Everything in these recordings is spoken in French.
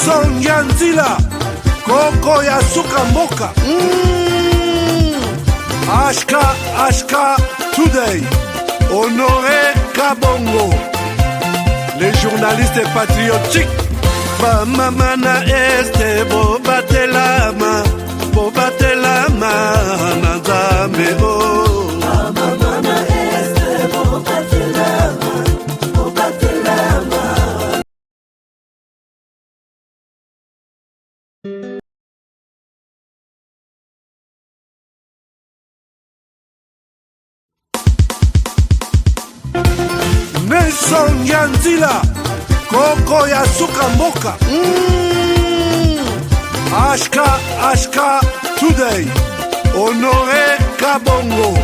Nelson Yanzila Koko ya suka mboka HK Today Honoré Kabongo les journalistes patriotiques Bamamana este bobatelama Nanzambe Bamamana este bobatelama Nelson Yanzila Koko ya suka mboka HK Today Honoré Kabongo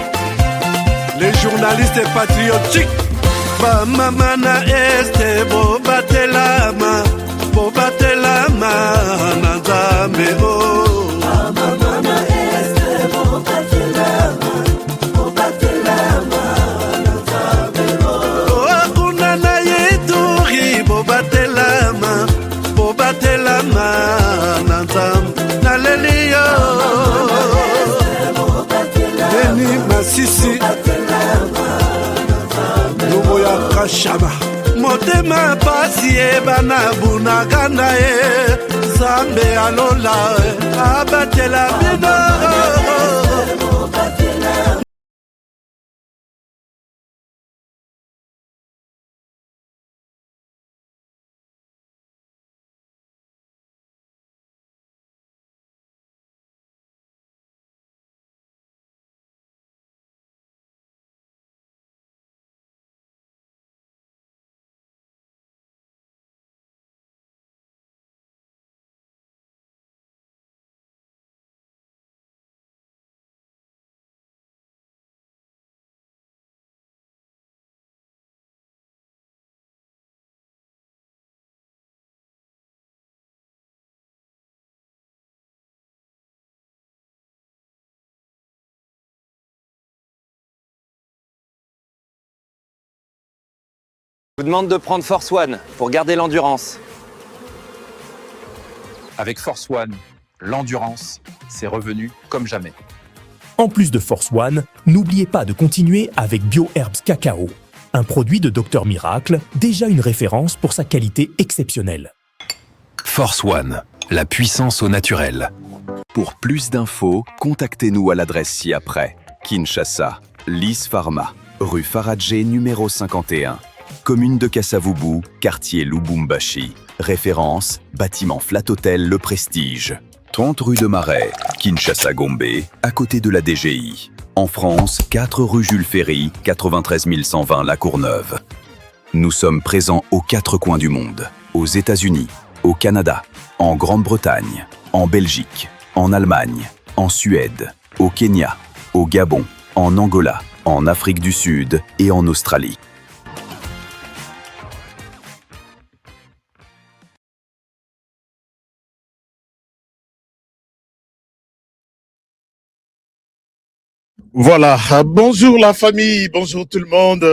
les journalistes patriotiques Bamamana este bobatelama Nanzambe Bamamana este bobatelama Bobatelama Nanzam Nalelio Deni Masisi Nubo ya Kashaba Motema pasi bana bunagana Zambe alola Abatela Je vous demande de prendre Force One pour garder l'endurance. Avec Force One, l'endurance, c'est revenu comme jamais. En plus de Force One, n'oubliez pas de continuer avec BioHerbs Cacao, un produit de Dr Miracle, déjà une référence pour sa qualité exceptionnelle. Force One, la puissance au naturel. Pour plus d'infos, contactez-nous à l'adresse ci-après. Kinshasa, Lys Pharma, rue Faradjé numéro 51. Commune de Kassavubu, quartier Lubumbashi. Référence, bâtiment Flat Hotel Le Prestige. 30 rue de Marais, Kinshasa Gombe, à côté de la DGI. En France, 4 rue Jules Ferry, 93 120 La Courneuve. Nous sommes présents aux 4 coins du monde. Aux États-Unis, au Canada, en Grande-Bretagne, en Belgique, en Allemagne, en Suède, au Kenya, au Gabon, en Angola, en Afrique du Sud et en Australie. Voilà, bonjour la famille, bonjour tout le monde.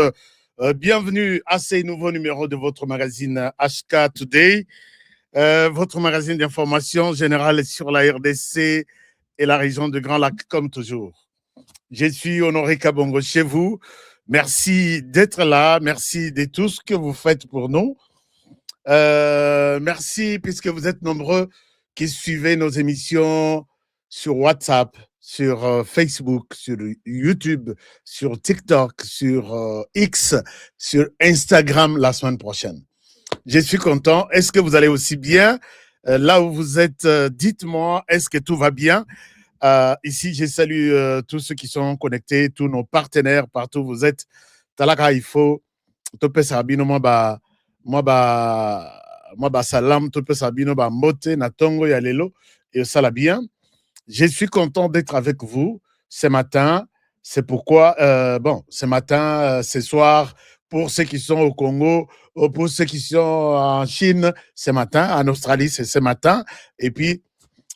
Bienvenue à ce nouveau numéro de votre magazine HK Today, votre magazine d'information générale sur la RDC et la région de Grand Lac, comme toujours. Je suis Honoré Kabongo chez vous. Merci d'être là, merci de tout ce que vous faites pour nous. Merci puisque vous êtes nombreux qui suivez nos émissions sur WhatsApp, sur Facebook, sur YouTube, sur TikTok, sur X, sur Instagram la semaine prochaine. Je suis content. Est-ce que vous allez aussi bien? Là où vous êtes, dites-moi, est-ce que tout va bien? Ici, je salue tous ceux qui sont connectés, tous nos partenaires, partout où vous êtes. Talaka, il faut, tope sabino, moi, salam, tope sabino, mote, natongo, yalelo, et ça la bien. Je suis content d'être avec vous ce matin. C'est pourquoi, ce matin, ce soir, pour ceux qui sont au Congo, pour ceux qui sont en Chine, ce matin, en Australie, c'est ce matin. Et puis,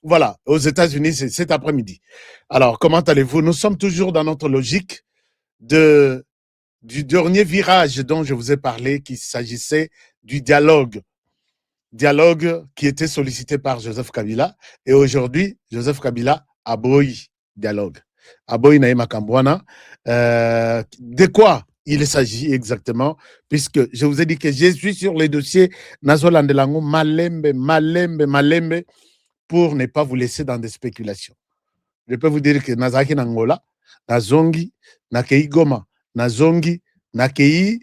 voilà, aux États-Unis, c'est cet après-midi. Alors, comment allez-vous? Nous sommes toujours dans notre logique du dernier virage dont je vous ai parlé, qu'il s'agissait du dialogue. dialogue qui était sollicité par Joseph Kabila. Et aujourd'hui, Joseph Kabila a boyi dialogue. A boyi na makambwana. De quoi il s'agit exactement? Puisque je vous ai dit que je suis sur les dossiers Nazolandelango, Malembe, pour ne pas vous laisser dans des spéculations. Je peux vous dire que Nazaki Nangola, Nazongi, Nakei Goma, Nazongi, Nakei,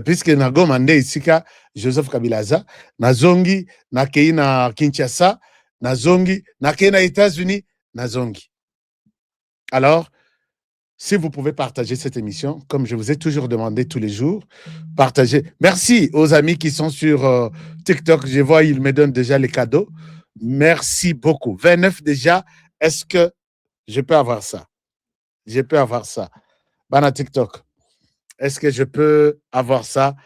puisque Nagoma nde isika Joseph Kabilaza, Nazongi, Nakei na Kinshasa, Nazongi, Nakei na États-Unis, Nazongi. Alors, si vous pouvez partager cette émission, comme je vous ai toujours demandé tous les jours, partagez. Merci aux amis qui sont sur TikTok. Je vois, ils me donnent déjà les cadeaux. Merci beaucoup. 29 déjà. Est-ce que je peux avoir ça? Je peux avoir ça. Bana TikTok. Est-ce que je peux avoir ça?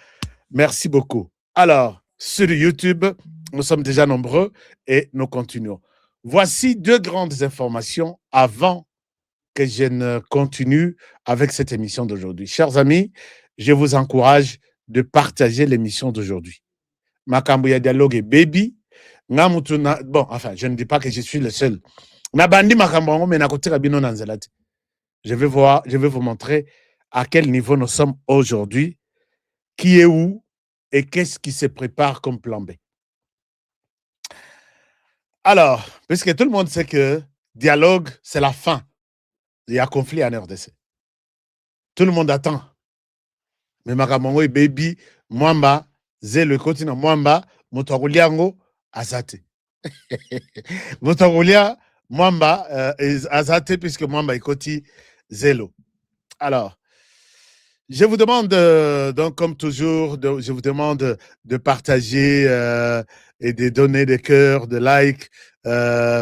Merci beaucoup. Alors, sur YouTube, nous sommes déjà nombreux et nous continuons. Voici deux grandes informations avant que je ne continue avec cette émission d'aujourd'hui. Chers amis, je vous encourage de partager l'émission d'aujourd'hui. Makambuya Dialogue et Baby. Bon, enfin, je ne dis pas que je suis le seul. Je vais vous montrer à quel niveau nous sommes aujourd'hui, qui est où et qu'est-ce qui se prépare comme plan B. Alors, puisque tout le monde sait que dialogue, c'est la fin. Il y a conflit en RDC. Tout le monde attend. Mais Makamongo et Baby, Mwamba, Zé le continent Mwamba, Motoruliango, Azate. Motorulia, Mwamba, Azate, puisque Mwamba est côté Zélo. Alors, je vous demande, donc comme toujours, je vous demande de partager et de donner des cœurs, des likes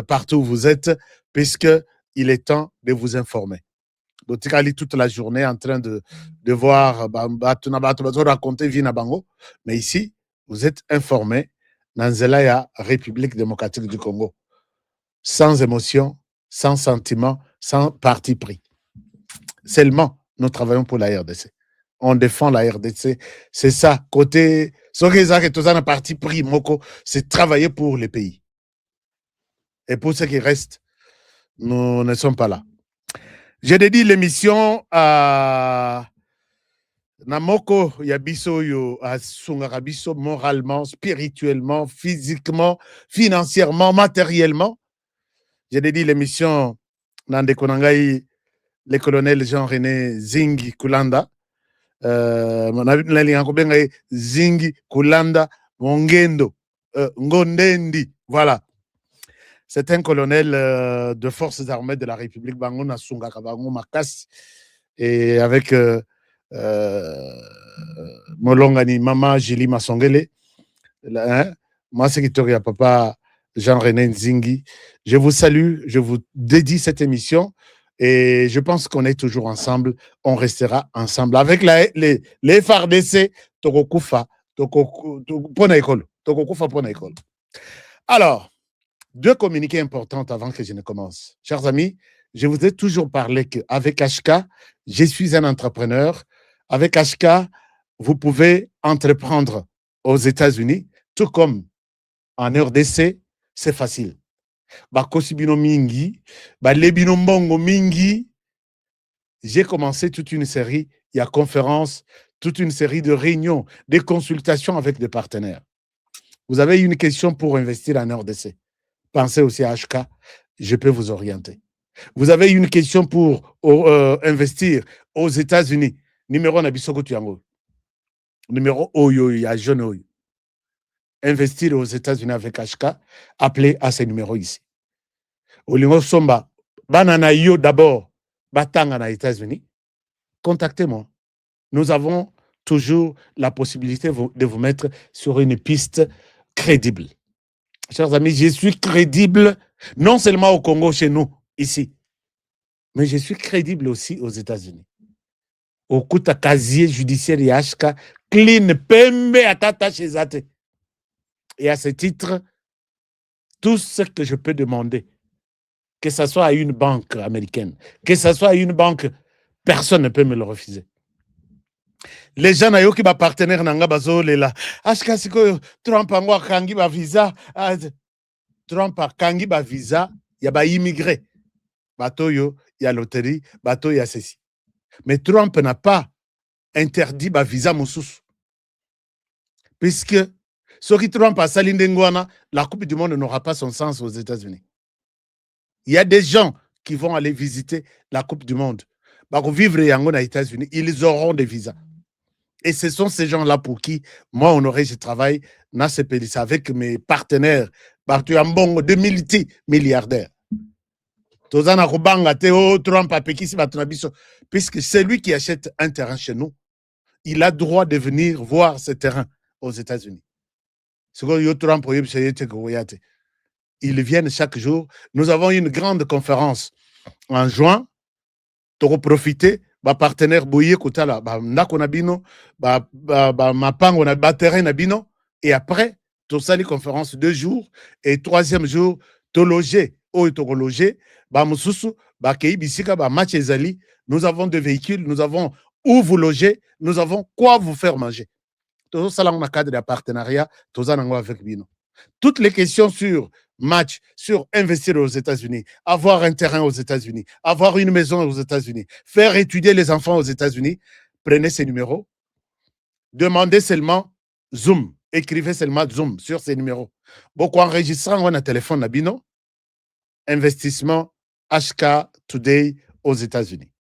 partout où vous êtes, puisque il est temps de vous informer. Donc, toute la journée en train de voir, raconter Vina Bango, mais ici, vous êtes informés dans la République démocratique du Congo, sans émotion, sans sentiment, sans parti pris. Seulement, nous travaillons pour la RDC. On défend la RDC. C'est ça. Côté, ce parti pris, Moko, c'est travailler pour les pays. Et pour ceux qui restent, nous ne sommes pas là. J'ai dédié l'émission à Namoko Yabiso yo à Sungarabiso moralement, spirituellement, physiquement, financièrement, matériellement. J'ai dédié l'émission Nande Konangai, le colonel Jean-René Zingi Kulanda. Zingi Kulanda Ngendo Ngondendi. Voilà. C'est un colonel de forces armées de la République Bango Nasunga Kabango Makas et avec Molongani Mama Jili Masongele, moi c'est papa Jean-René Nzingi. Je vous salue, je vous dédie cette émission et je pense qu'on est toujours ensemble, on restera ensemble avec les FARDC Tokokufa Tokokufa Pona. Alors, deux communiqués importants avant que je ne commence. Chers amis, je vous ai toujours parlé qu'avec HK, je suis un entrepreneur. Avec HK, vous pouvez entreprendre aux États-Unis, tout comme en RDC, c'est facile. Bakosibino mingi, lebino mbongo mingi. J'ai commencé toute une série, il y a conférences, toute une série de réunions, des consultations avec des partenaires. Vous avez une question pour investir en RDC. Pensez aussi à HK, je peux vous orienter. Vous avez une question pour investir aux États-Unis. Numéro Nabisoko Tuyango. Numéro Oyo, il y a jeune Oyo. Investir aux États-Unis avec HK, appelez à ces numéros ici. Olingo Somba, Banana Yo d'abord, Batanga na États-Unis. Contactez-moi. Nous avons toujours la possibilité de vous mettre sur une piste crédible. Chers amis, je suis crédible non seulement au Congo, chez nous, ici, mais je suis crédible aussi aux États-Unis. Au Kuta casier judiciaire HK, clean, pembe, atata chez Zate. Et à ce titre, tout ce que je peux demander, que ce soit à une banque américaine, que ce soit à une banque, personne ne peut me le refuser. Les gens n'ont pas partenaire nanga bazolela. Ashka siko Trump angwa kangi ba visa. Trump a kangi ba visa. Ya ba immigré. Bato yo, ya loterie. Bato ya ceci. Mais Trump n'a pas interdit ba visa moussous. Puisque ce qui Trump a salindengwana, la Coupe du Monde n'aura pas son sens aux États-Unis. Il y a des gens qui vont aller visiter la Coupe du Monde. Pour vivre aux États-Unis, ils auront des visas. Et ce sont ces gens-là pour qui, moi, Honoré, je travaille dans ce pays avec mes partenaires, partout en bon, de multimilliardaires. Puisque celui qui achète un terrain chez nous, il a droit de venir voir ce terrain aux États-Unis. Ils viennent chaque jour. Nous avons une grande conférence en juin. Pour profiter, ba partenaire Boye Kotala, ba ndako na bino, ba mapango na ba terrain na bino, et après, tout ça les conférences 2 jours, et 3e jour, to loger, to loger, ba mususu, ba kei bisika, ba match ezali, nous avons des véhicules, nous avons où vous loger, nous avons quoi vous faire manger. Tout ça là on a cadre de partenariat, tout ça nango avec bino. Toutes les questions sur match, sur investir aux États-Unis, avoir un terrain aux États-Unis, avoir une maison aux États-Unis, faire étudier les enfants aux États-Unis, prenez ces numéros, demandez seulement Zoom, écrivez seulement Zoom sur ces numéros. Beaucoup enregistrant on a téléphone nabino, investissement HK Today aux États-Unis.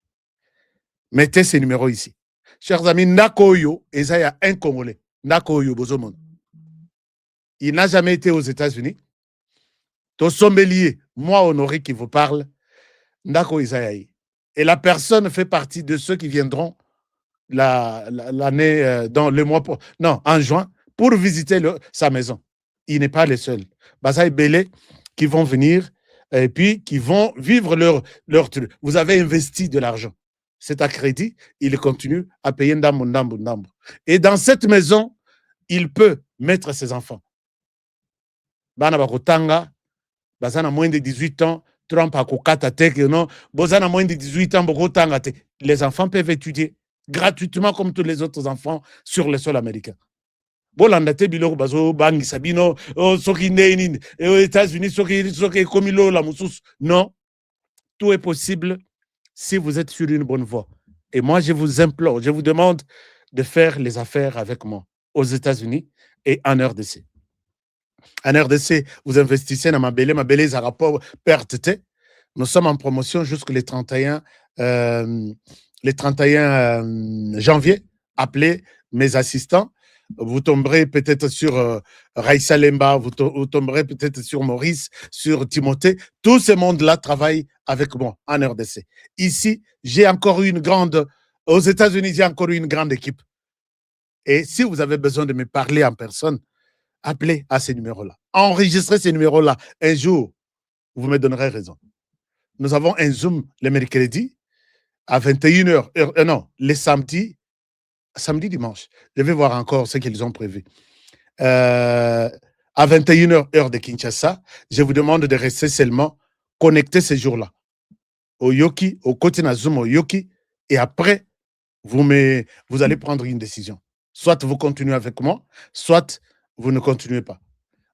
Mettez ces numéros ici. Chers amis, Nakoyo, et ça y a un Congolais, Nakoyo Bozomon. Il n'a jamais été aux États-Unis. Ton sommelier, moi Honoré qui vous parle, Ndako Isaïaï. Et la personne fait partie de ceux qui viendront l'année, dans le mois, en juin, pour visiter sa maison. Il n'est pas le seul. Basaï Belé qui vont venir et puis qui vont vivre leur truc. Vous avez investi de l'argent. C'est à crédit, il continue à payer ndambo, ndambo, ndambo. Et dans cette maison, il peut mettre ses enfants. Bana bakotanga, bazana moins de 18 ans, Trump a kokata tek, non, bozana moins de 18 ans, bakotanga te. Les enfants peuvent étudier gratuitement comme tous les autres enfants sur le sol américain. Bolanda te biloko bazo bangi sabino, soki neni, aux États-Unis, soki komilo la musus. Non, tout est possible si vous êtes sur une bonne voie. Et moi, je vous implore, je vous demande de faire les affaires avec moi aux États-Unis et en RDC. En RDC, vous investissez dans ma belle à rapport perte. Nous sommes en promotion jusqu'au 31 janvier. Appelez mes assistants. Vous tomberez peut-être sur Raïssa Lemba, vous tomberez peut-être sur Maurice, sur Timothée. Tout ce monde-là travaille avec moi en RDC. Ici, j'ai encore aux États-Unis, j'ai encore une grande équipe. Et si vous avez besoin de me parler en personne, appelez à ces numéros-là. Enregistrez ces numéros-là. Un jour, vous me donnerez raison. Nous avons un Zoom le mercredi à 21h. Non, les samedi, dimanche. Je vais voir encore ce qu'ils ont prévu. À 21h, heure de Kinshasa, je vous demande de rester seulement connecté ces jours-là. Au Yoki, au côté de Zoom, au Yoki. Et après, vous allez prendre une décision. Soit vous continuez avec moi, soit vous ne continuez pas.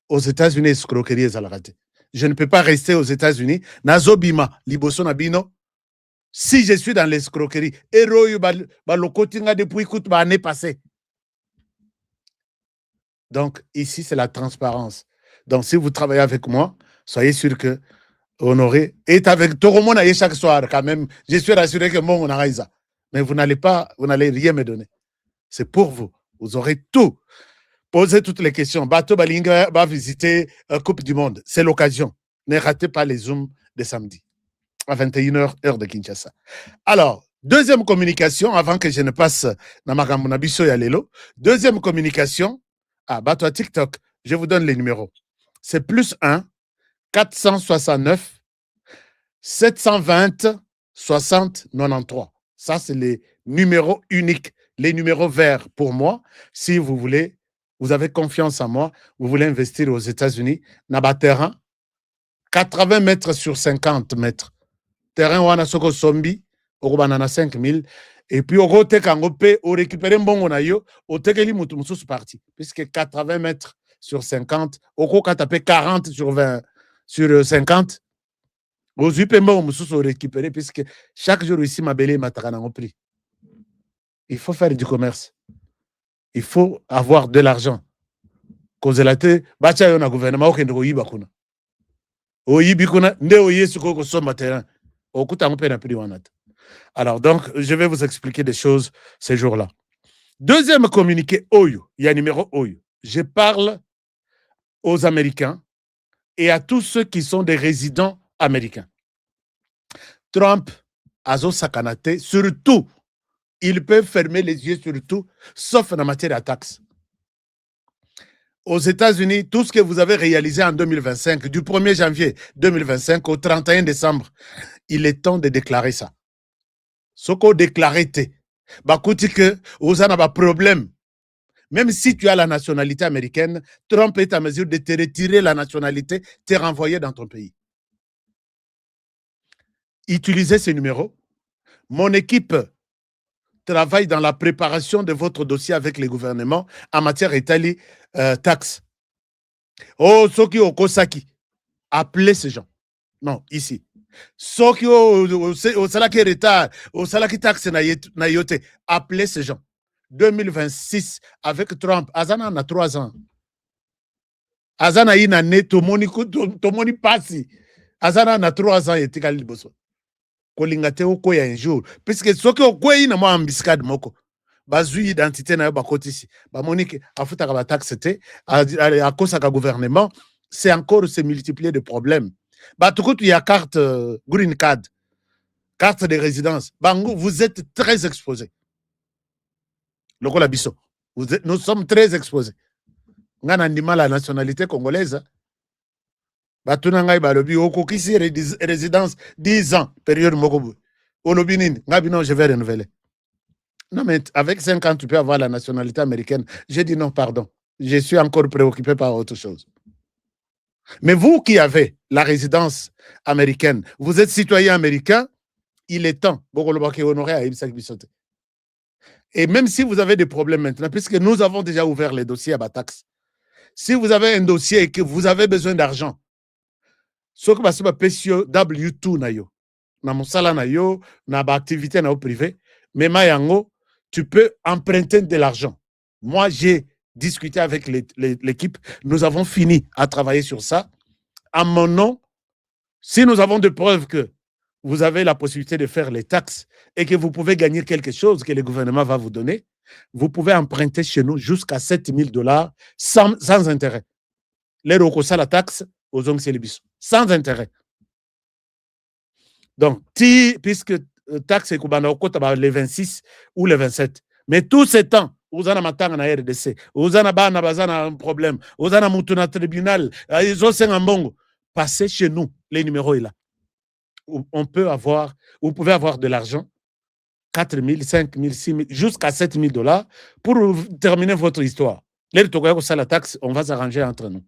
Aux États-Unis, escroquerie est raté. Je ne peux pas rester aux États-Unis. Nazobima, liboso nabino. Si je suis dans l'escroquerie, héros balokotinga depuis toute l'année passée. Donc ici c'est la transparence. Donc si vous travaillez avec moi, soyez sûr que Honoré est avec tout le monde chaque soir quand même. Je suis rassuré que mon Raïsa. Mais vous n'allez rien me donner. C'est pour vous. Vous aurez tout. Posez toutes les questions. Bato Balinga va visiter Coupe du Monde. C'est l'occasion. Ne ratez pas les Zooms de samedi à 21h, heure de Kinshasa. Alors, deuxième communication, avant que je ne passe dans ma Nabiso Yalelo. Deuxième communication, Bato à TikTok, je vous donne les numéros. C'est +1 469 720 60 93. Ça, c'est les numéros uniques, les numéros verts pour moi. Si vous voulez, vous avez confiance en moi, vous voulez investir aux États-Unis, Naba terrain, 80 mètres sur 50 mètres. Terrain Wana Soko Sombi, au Banana 5000, Et puis, au côté, quand on peut, on récupère un bon nayo, au tekeli mutu musu parti. Puisque 80 mètres sur 50, au côté, quand tu 40 sur 20, sur 50, aux UPMO, on se récupérer, puisque chaque jour ici, ma belle m'a prix. Il faut faire du commerce. Il faut avoir de l'argent. Cause la te, bacha yon a gouvernement, ok, ndo yiba kuna. O yibi kuna, nde o yesu koko somba terrain. O kuta ngope na prix wanata. Alors, donc, je vais vous expliquer des choses ces jours-là. Deuxième communiqué, Oyo, il y a numéro Oyo. Je parle aux Américains et à tous ceux qui sont des résidents américains. Trump, Azo Sakanate, surtout, ils peuvent fermer les yeux sur tout, sauf en matière de taxes. Aux États-Unis, tout ce que vous avez réalisé en 2025, du 1er janvier 2025 au 31 décembre, il est temps de déclarer ça. Ce qu'on déclaré, bah, que vous avez un problème. Même si tu as la nationalité américaine, Trump est à mesure de te retirer la nationalité, te renvoyer dans ton pays. Utilisez ce numéro. Mon équipe travaille dans la préparation de votre dossier avec les gouvernements en matière d'Italie taxes. Oh, Soki Okosaki, appelez ces gens. Non, ici. Soki au salaki retard, au salaki taxe na yote, appelez ces gens. 2026 avec Trump, Azana a 3 ans. Azana a une année, Tomoni passi. Azana a 3 ans et tikali liboso. Kolingate oko ya un jour. Puisque soki okwei na mo ambiscade moko. Bazui identité na yo bakoti ici. Ba monique afuta ka taxe te à cause du gouvernement, c'est encore se multiplier de problèmes. Bah tout il y a carte green card, carte de résidence. Bango, vous êtes très exposés. Lokola biso. Nous sommes très exposés. Ngana ndima la nationalité congolaise. Batuna ngai balobi okokisi résidence 10 ans période mokobu. Olobi nini ngabi non je vais renouveler. Non mais avec 5 ans tu peux avoir la nationalité américaine. J'ai dit non pardon. Je suis encore préoccupé par autre chose. Mais vous qui avez la résidence américaine, vous êtes citoyen américain, il est temps. Et même si vous avez des problèmes maintenant, puisque nous avons déjà ouvert les dossiers à Batax, si vous avez un dossier et que vous avez besoin d'argent, ce que vous avez W2 na yo, na mosala na yo, na ba activité na yo privé, mais mayango, tu peux emprunter de l'argent. Moi, j'ai discuté avec l'équipe, nous avons fini à travailler sur ça. À mon nom, si nous avons des preuves que vous avez la possibilité de faire les taxes et que vous pouvez gagner quelque chose que le gouvernement va vous donner, vous pouvez emprunter chez nous jusqu'à $7,000 sans intérêt. Les recours la taxe aux hommes sans intérêt. Donc, puisque taxe est les 26 ou les 27, mais tous ces temps, vous avez un RDC, vous avez un problème, vous avez un tribunal, ils ont un bon. Passez chez nous, les numéros est là. On peut avoir, vous pouvez avoir de l'argent, 4 000, 5 000, 6 000, jusqu'à $7,000 pour terminer votre histoire. Les Togoyako ça la taxe, on va s'arranger entre nous.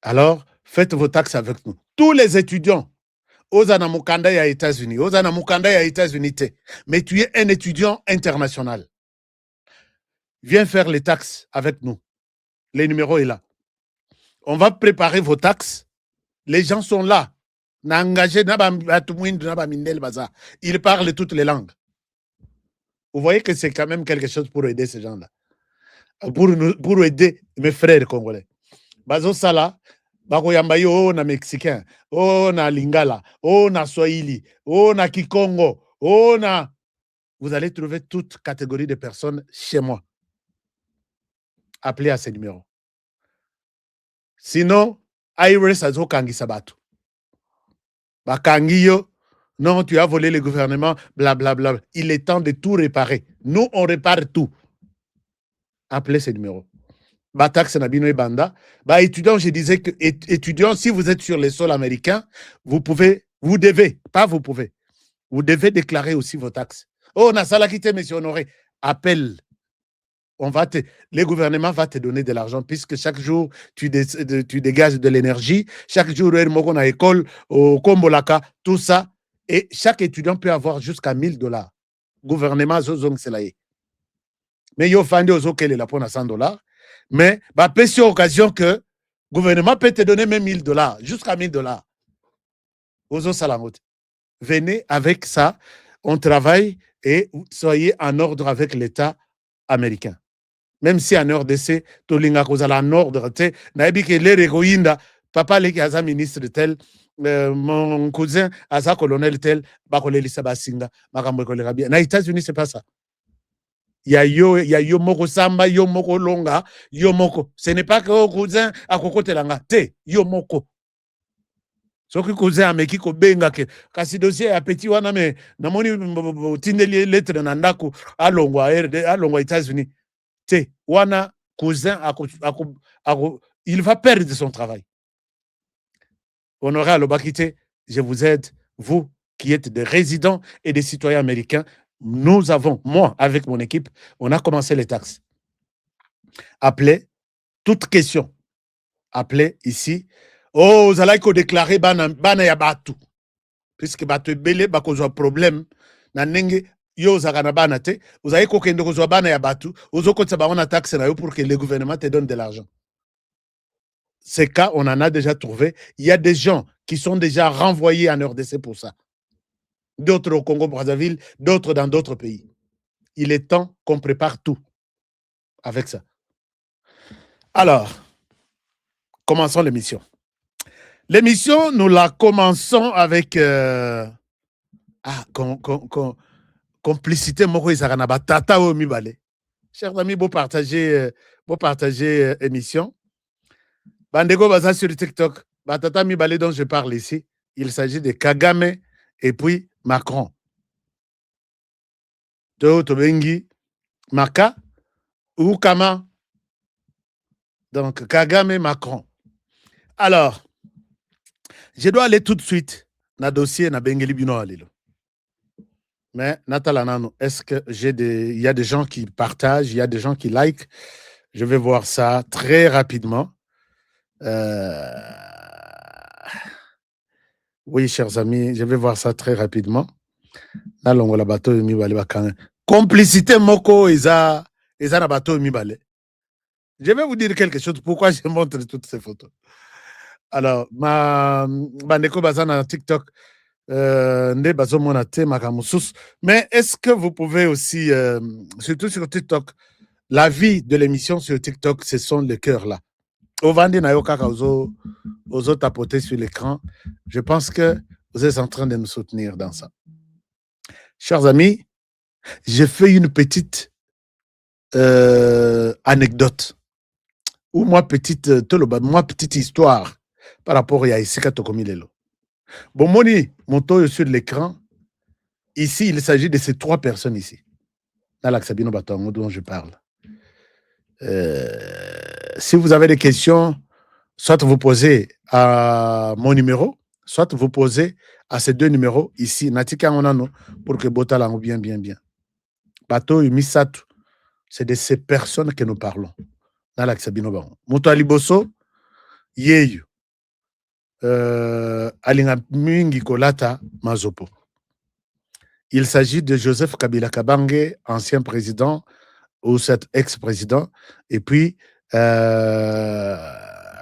Alors, faites vos taxes avec nous. Tous les étudiants, Ozana Mukanda ya États-Unis, Ozana Mukanda ya États-Unis, mais tu es un étudiant international. Viens faire les taxes avec nous. Les numéros sont là. On va préparer vos taxes. Les gens sont là. Ils parlent toutes les langues. Vous voyez que c'est quand même quelque chose pour aider ces gens-là. Pour aider mes frères congolais. Bazo Sala, Bako Yambayo, oh na Mexicain, oh na Lingala, oh na Swahili, oh na Kikongo, oh na. Vous allez trouver toute catégorie de personnes chez moi. Appelez à ces numéros. Sinon, Iris Azo Kangi Sabato. Bakangiyo, non, tu as volé le gouvernement, blablabla. Bla, bla. Il est temps de tout réparer. Nous, on répare tout. Appelez ces numéros. Batax Nabino et Banda. Bah, étudiants, je disais que, étudiants, si vous êtes sur les sols américains, vous devez déclarer aussi vos taxes. Oh, Nasala Kite, monsieur Honoré, appelle. Le gouvernement va te donner de l'argent puisque chaque jour, tu dégages de l'énergie. Chaque jour, à l'école, au Kombolaka, tout ça, Et chaque étudiant peut avoir jusqu'à 1000 $. Gouvernement, c'est là. Mais il y a la pour 100 $. Mais, c'est occasion que le gouvernement peut te donner même 1000 $, jusqu'à 1000 $. Venez avec ça, on travaille et soyez en ordre avec l'État américain. Même si en RDC, tolinga kozala en ordre, naebi ke le regoinda, papa leki aza ministre tel, mon cousin aza colonel tel, bakole lisa basinga, makambo koleka bien. Na États-Unis, c'est pas ça. Il y a yo moko samba, yo moko longa, yo moko. Ce n'est pas que o cousin akokote langa, te, yo moko. Soki cousin ameki ko benga ke kasi dossier ya petit wana me namoni tindeli lettre na ndako alongwa États-Unis. Te wana cousin il va perdre son travail. Honoré Alobakite, je vous aide, vous qui êtes des résidents et des citoyens américains. Nous avons, moi, avec mon équipe, on a commencé les taxes. Appelez, toute question. Appelez ici. Oh, vous allez déclarer bana ya batu. Puisque batu belé, bako un problème. Na nenge, yo zakana bana te. Vous allez kokende ko bana ya batu. Vous allez ba on taxe na yo pour que le gouvernement te donne de l'argent. Ces cas, on en a déjà trouvé. Il y a des gens qui sont déjà renvoyés en RDC pour ça. D'autres au Congo-Brazzaville, d'autres dans d'autres pays. Il est temps qu'on prépare tout avec ça. Alors, commençons l'émission. L'émission, nous la commençons avec complicité moko izaka batata o mibale. Chers amis, beau partager émission. Bandego baza sur TikTok, batata mibale dont je parle ici, il s'agit de Kagame et puis Macron. Tobengi Maka ou Kama. Donc Kagame et Macron. Alors, je dois aller tout de suite dans le dossier na Bengeli Bino Alilo. Mais Natala Nano, est-ce que il y a des gens qui partagent, il y a des gens qui like? Je vais voir ça très rapidement. Oui, chers amis, je vais voir ça très rapidement. Complicité moko isa na bateau mibale. Je vais vous dire quelque chose. Pourquoi je montre toutes ces photos? Alors, bandeko bazana TikTok, nde bazomona te makamusus. Mais est-ce que vous pouvez aussi, surtout sur TikTok, la vie de l'émission sur TikTok, ce sont les cœurs là. Ovandi na yo kaka ozo tapoter sur l'écran. Je pense que vous êtes en train de me soutenir dans ça. Chers amis, j'ai fait une petite anecdote ou moi petite histoire par rapport à Isika Tokomilelo. Bon, moni, mon toyo sur l'écran. Ici, il s'agit de ces 3 personnes ici. Nalak Sabino Batongo dont je parle. Si vous avez des questions, soit vous posez à mon numéro, soit vous posez à ces 2 numéros ici. Natika Onano pour que Botala bien. Bato Misatu, c'est de ces personnes que nous parlons. Nalak Sabino Baron. Moto Aliboso, Yeyu. Alinga Mingi Kolata Mazopo. Il s'agit de Joseph Kabila Kabange, ancien président ou cet ex-président, et puis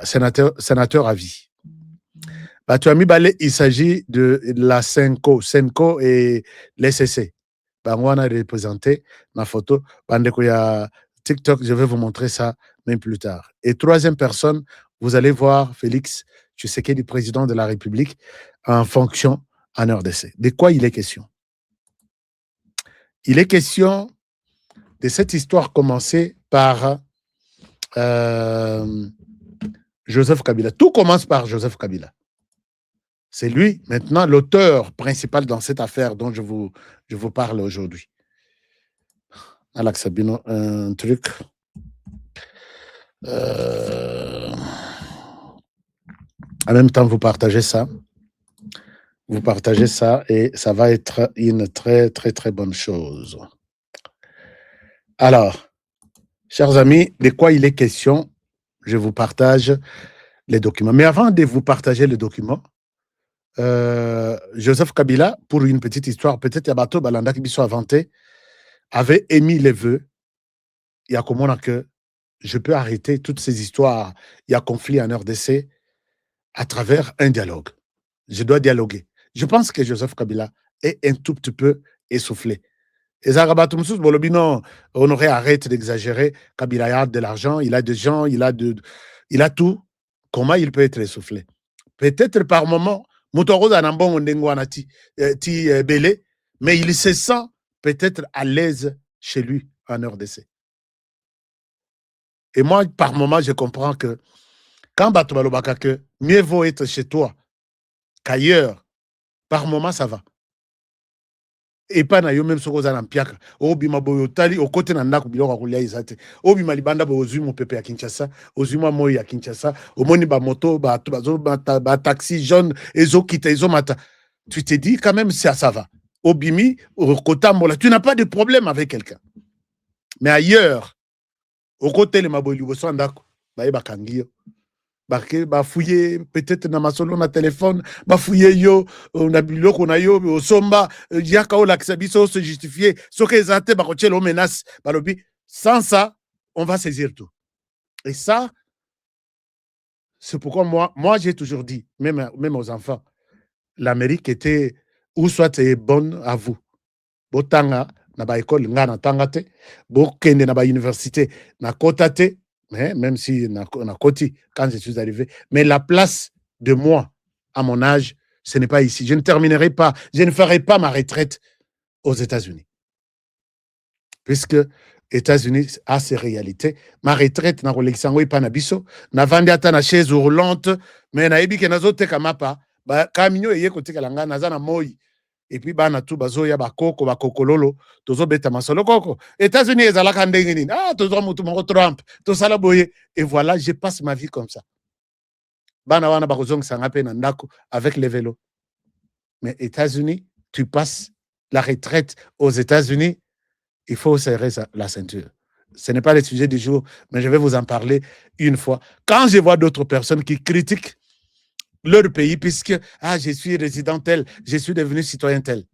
sénateur à vie. Batuami Balé, il s'agit de la Senko et l'SCC. On a représenté ma photo. Bandeko ya TikTok, je vais vous montrer ça même plus tard. Et 3e personne, vous allez voir Félix Tshisekedi, président de la République, en fonction en RDC. De quoi il est question? Il est question de cette histoire commencée par Joseph Kabila. Tout commence par Joseph Kabila. C'est lui, maintenant, l'auteur principal dans cette affaire dont je vous parle aujourd'hui. Alex Sabino, un truc. En même temps, vous partagez ça. Vous partagez ça et ça va être une très, très, très bonne chose. Alors, chers amis, de quoi il est question? Je vous partage les documents. Mais avant de vous partager les documents, Joseph Kabila, pour une petite histoire, peut-être Yabato Balanda qui soit inventé, avait émis les vœux. Il y a comment que je peux arrêter toutes ces histoires. Il y a conflit en RDC à travers un dialogue. Je dois dialoguer. Je pense que Joseph Kabila est un tout petit peu essoufflé. Et Zagabatou Moussous, Bolobino, on aurait arrêté d'exagérer. Kabila a de l'argent, il a des gens, il a tout. Comment il peut être essoufflé? Peut-être par moment, Moutoroza Nambon Ndengwanati, ti Belé, mais il se sent peut-être à l'aise chez lui en RDC. Et moi, par moment, je comprends que quand Batobalobaka, que mieux vaut être chez toi qu'ailleurs, par moment, ça va. Et pas na yo même sokoza na mpiaka obima boyo tali okote na ndako biloko kulia izate obima libanda bo ozwi mo pepe ya Kinshasa ozwi mo moyi ya Kinshasa omoni ba moto ba taxi jaune ezokita ezomata tu te dis quand même ça va obimi okotambola tu n'as pas de problème avec quelqu'un mais ailleurs okote le maboyi liboso ndako ba bakangio ba fouiller peut-être na masolo na téléphone ba fouiller yo na biloko na yo osomba yaka o laksabiso se justifier ce que ezate ba kochelo menace balobi sans ça on va saisir tout et ça c'est pourquoi moi j'ai toujours dit même aux enfants l'Amérique était ou soit est bonne à vous botanga na ba école nga na tangate bokende na ba université na kotate. Même si on a côté quand je suis arrivé. Mais la place de moi, à mon âge, ce n'est pas ici. Je ne terminerai pas, je ne ferai pas ma retraite aux États-Unis. Puisque États-Unis a ses réalités. Ma retraite, na Rolexango et Panabiso, na vendiata na chaise roulante, mais na ebi ke na zote kamapa, ba kamino eye kote kalanga na zana moi. Et puis bana tu bazoya bakoko bakokololo tozo beta masolo koko États-Unis ezalaka ndenge nini tozo mutu moko Trump to sala boye et voilà je passe ma vie comme ça bana wana bakozong sanga pe na ndako avec les vélos mais États-Unis tu passes la retraite aux États-Unis il faut serrer la ceinture. Ce n'est pas le sujet du jour mais je vais vous en parler une fois quand je vois d'autres personnes qui critiquent leur pays, puisque je suis résident tel, je suis devenu citoyen tel.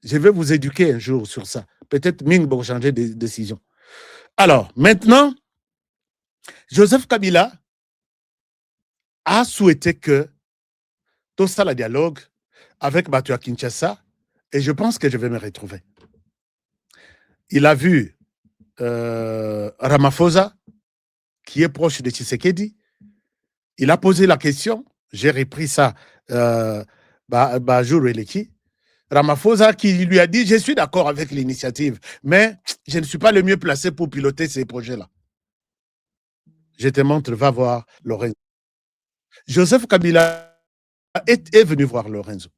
Je vais vous éduquer un jour sur ça. Peut-être Ming va changer de décision. Alors, maintenant, Joseph Kabila a souhaité que tout ça, le dialogue avec Batua Kinshasa, et je pense que je vais me retrouver. Il a vu Ramaphosa, qui est proche de Tshisekedi. Il a posé la question, j'ai repris ça, Bajour Eleki, Ramaphosa qui lui a dit, je suis d'accord avec l'initiative, mais je ne suis pas le mieux placé pour piloter ces projets-là. Je te montre, va voir Lorenzo. Joseph Kabila est venu voir Lorenzo.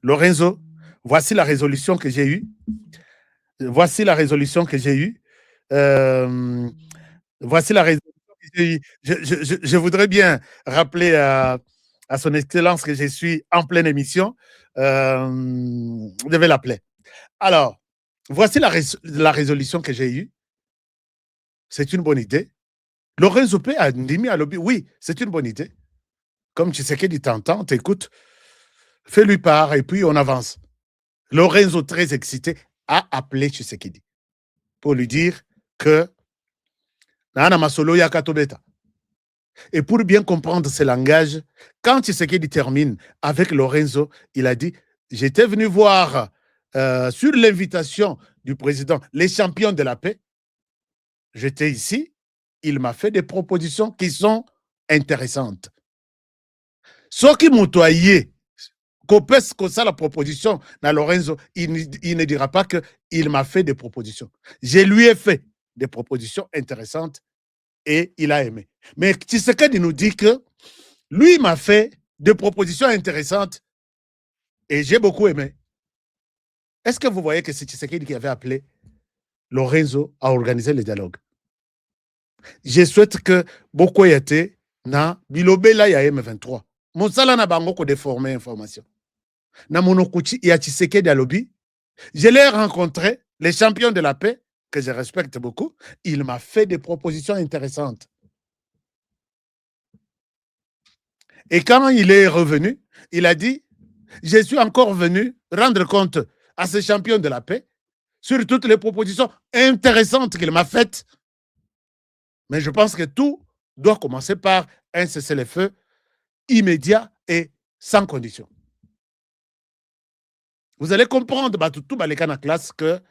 Lorenzo, voici la résolution que j'ai eue. Voici la résolution que j'ai eue. Voici la résolution. Je voudrais bien rappeler à son excellence que je suis en pleine émission. Je vais l'appeler. Alors, voici la résolution que j'ai eue. C'est une bonne idée. Lorenzo P. a dit à lobby, oui, c'est une bonne idée. Comme tu sais qu'il dit t'entends, t'écoutes, fais-lui part et puis on avance. Lorenzo, très excité, a appelé Tshisekedi pour lui dire que et pour bien comprendre ce langage, quand Tshisekedi termine avec Lorenzo, il a dit « J'étais venu voir sur l'invitation du président les champions de la paix. J'étais ici. Il m'a fait des propositions qui sont intéressantes. Ce qui m'a toyé, que ça la proposition dans Lorenzo, il ne dira pas qu'il m'a fait des propositions. Je lui ai fait des propositions intéressantes et il a aimé. Mais Tshisekedi nous dit que lui m'a fait des propositions intéressantes et j'ai beaucoup aimé. Est-ce que vous voyez que c'est Tshisekedi qui avait appelé Lorenzo à organiser le dialogue? Je souhaite que beaucoup ait été na bilobela ya M23. Monsala na bango ko déformer information. Na monokuchi ya Tshisekedi alobi, je l'ai rencontré, les champions de la paix, que je respecte beaucoup, il m'a fait des propositions intéressantes. Et quand il est revenu, il a dit, je suis encore venu rendre compte à ce champion de la paix sur toutes les propositions intéressantes qu'il m'a faites. Mais je pense que tout doit commencer par un cessez-le-feu immédiat et sans condition. Vous allez comprendre, tout les cas dans la classe, qu'il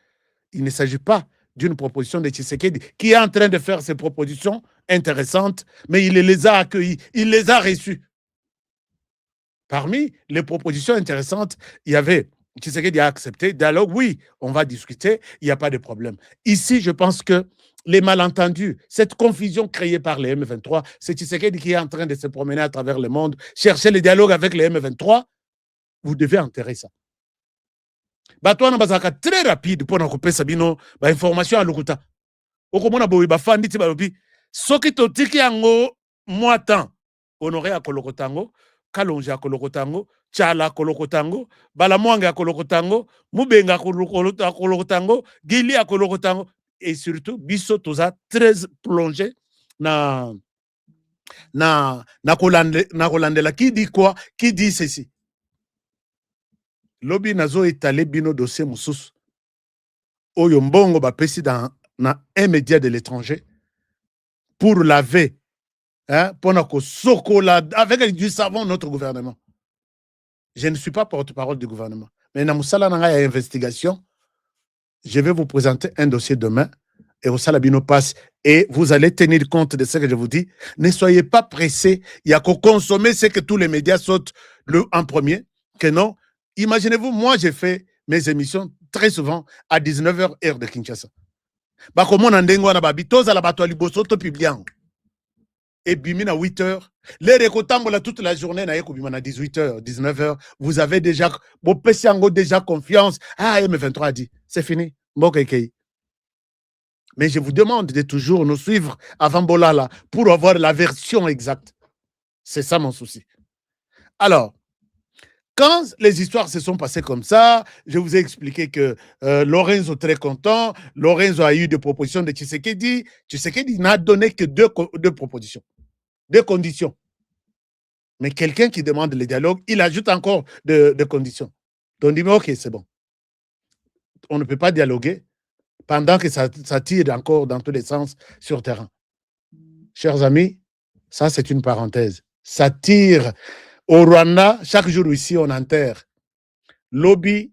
ne s'agit pas d'une proposition de Tshisekedi qui est en train de faire ces propositions intéressantes, mais il les a accueillies, il les a reçues. Parmi les propositions intéressantes, il y avait Tshisekedi a accepté, dialogue, oui, on va discuter, il n'y a pas de problème. Ici, je pense que les malentendus, cette confusion créée par les M23, c'est Tshisekedi qui est en train de se promener à travers le monde, chercher le dialogue avec les M23, vous devez enterrer ça. Batouana bazaka très rapide pour nous couper sabino ba information à lokuta. Okomona boyi ba fandi ti balobi soki totiki yango moatan honoré à kolokotango, kalonja kolokotango, chala kolokotango, balamwanga kolokotango, mubenga kolokotango, gili à kolokotango et surtout biso toza très plongé na kolandela qui dit quoi, qui dit ceci. Lobi nazo étalé bino dossier moussous. Oyo mbongo ba pesi dans un média de l'étranger pour laver, pour avec du savon notre gouvernement. Je ne suis pas porte-parole du gouvernement. Mais dans Moussala Nanga y a investigation. Je vais vous présenter un dossier demain et au Salabino passe et vous allez tenir compte de ce que je vous dis. Ne soyez pas pressés. Il y a qu'à consommer ce que tous les médias sautent en premier. Que non. Imaginez-vous, moi, j'ai fait mes émissions très souvent à 19h heure de Kinshasa. Et bimi à 8h. Les récotambola toute la journée, à 18h, 19h. Vous avez déjà, déjà confiance. Ah, M23 a dit, c'est fini. Mais je vous demande de toujours nous suivre avant Bolala pour avoir la version exacte. C'est ça mon souci. Alors, quand les histoires se sont passées comme ça, je vous ai expliqué que Lorenzo très content, Lorenzo a eu des propositions de Tshisekedi. Tshisekedi n'a donné que deux propositions, deux conditions. Mais quelqu'un qui demande le dialogue, il ajoute encore des conditions. Donc, on dit, mais ok, c'est bon. On ne peut pas dialoguer pendant que ça tire encore dans tous les sens sur terrain. Chers amis, ça c'est une parenthèse. Ça tire. Au Rwanda, chaque jour ici, on enterre. Lobby,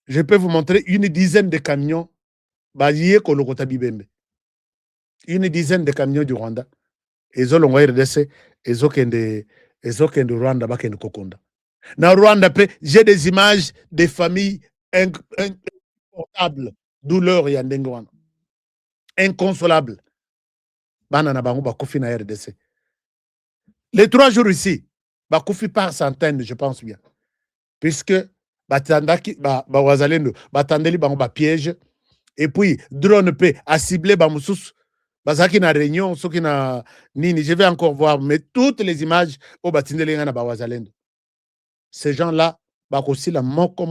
je peux vous montrer une dizaine de camions. Une dizaine de camions du Rwanda. Et ont RDC, et ont Rwanda, Kokonda. Dans Rwanda, j'ai des images des familles inconfortables, douleur et inconsolables. Les 3 jours ici, Bakoufi par centaines, je pense bien. Puisque Batandaki, Wazalendo, Batandeli, piège. Et puis, drone peut a ciblé Bamoussous, Bazaki na réunion, Soki na Nini. Je vais encore voir, mais toutes les images au Batindeli na Wazalendo. Ces gens-là, Bakosi la moko,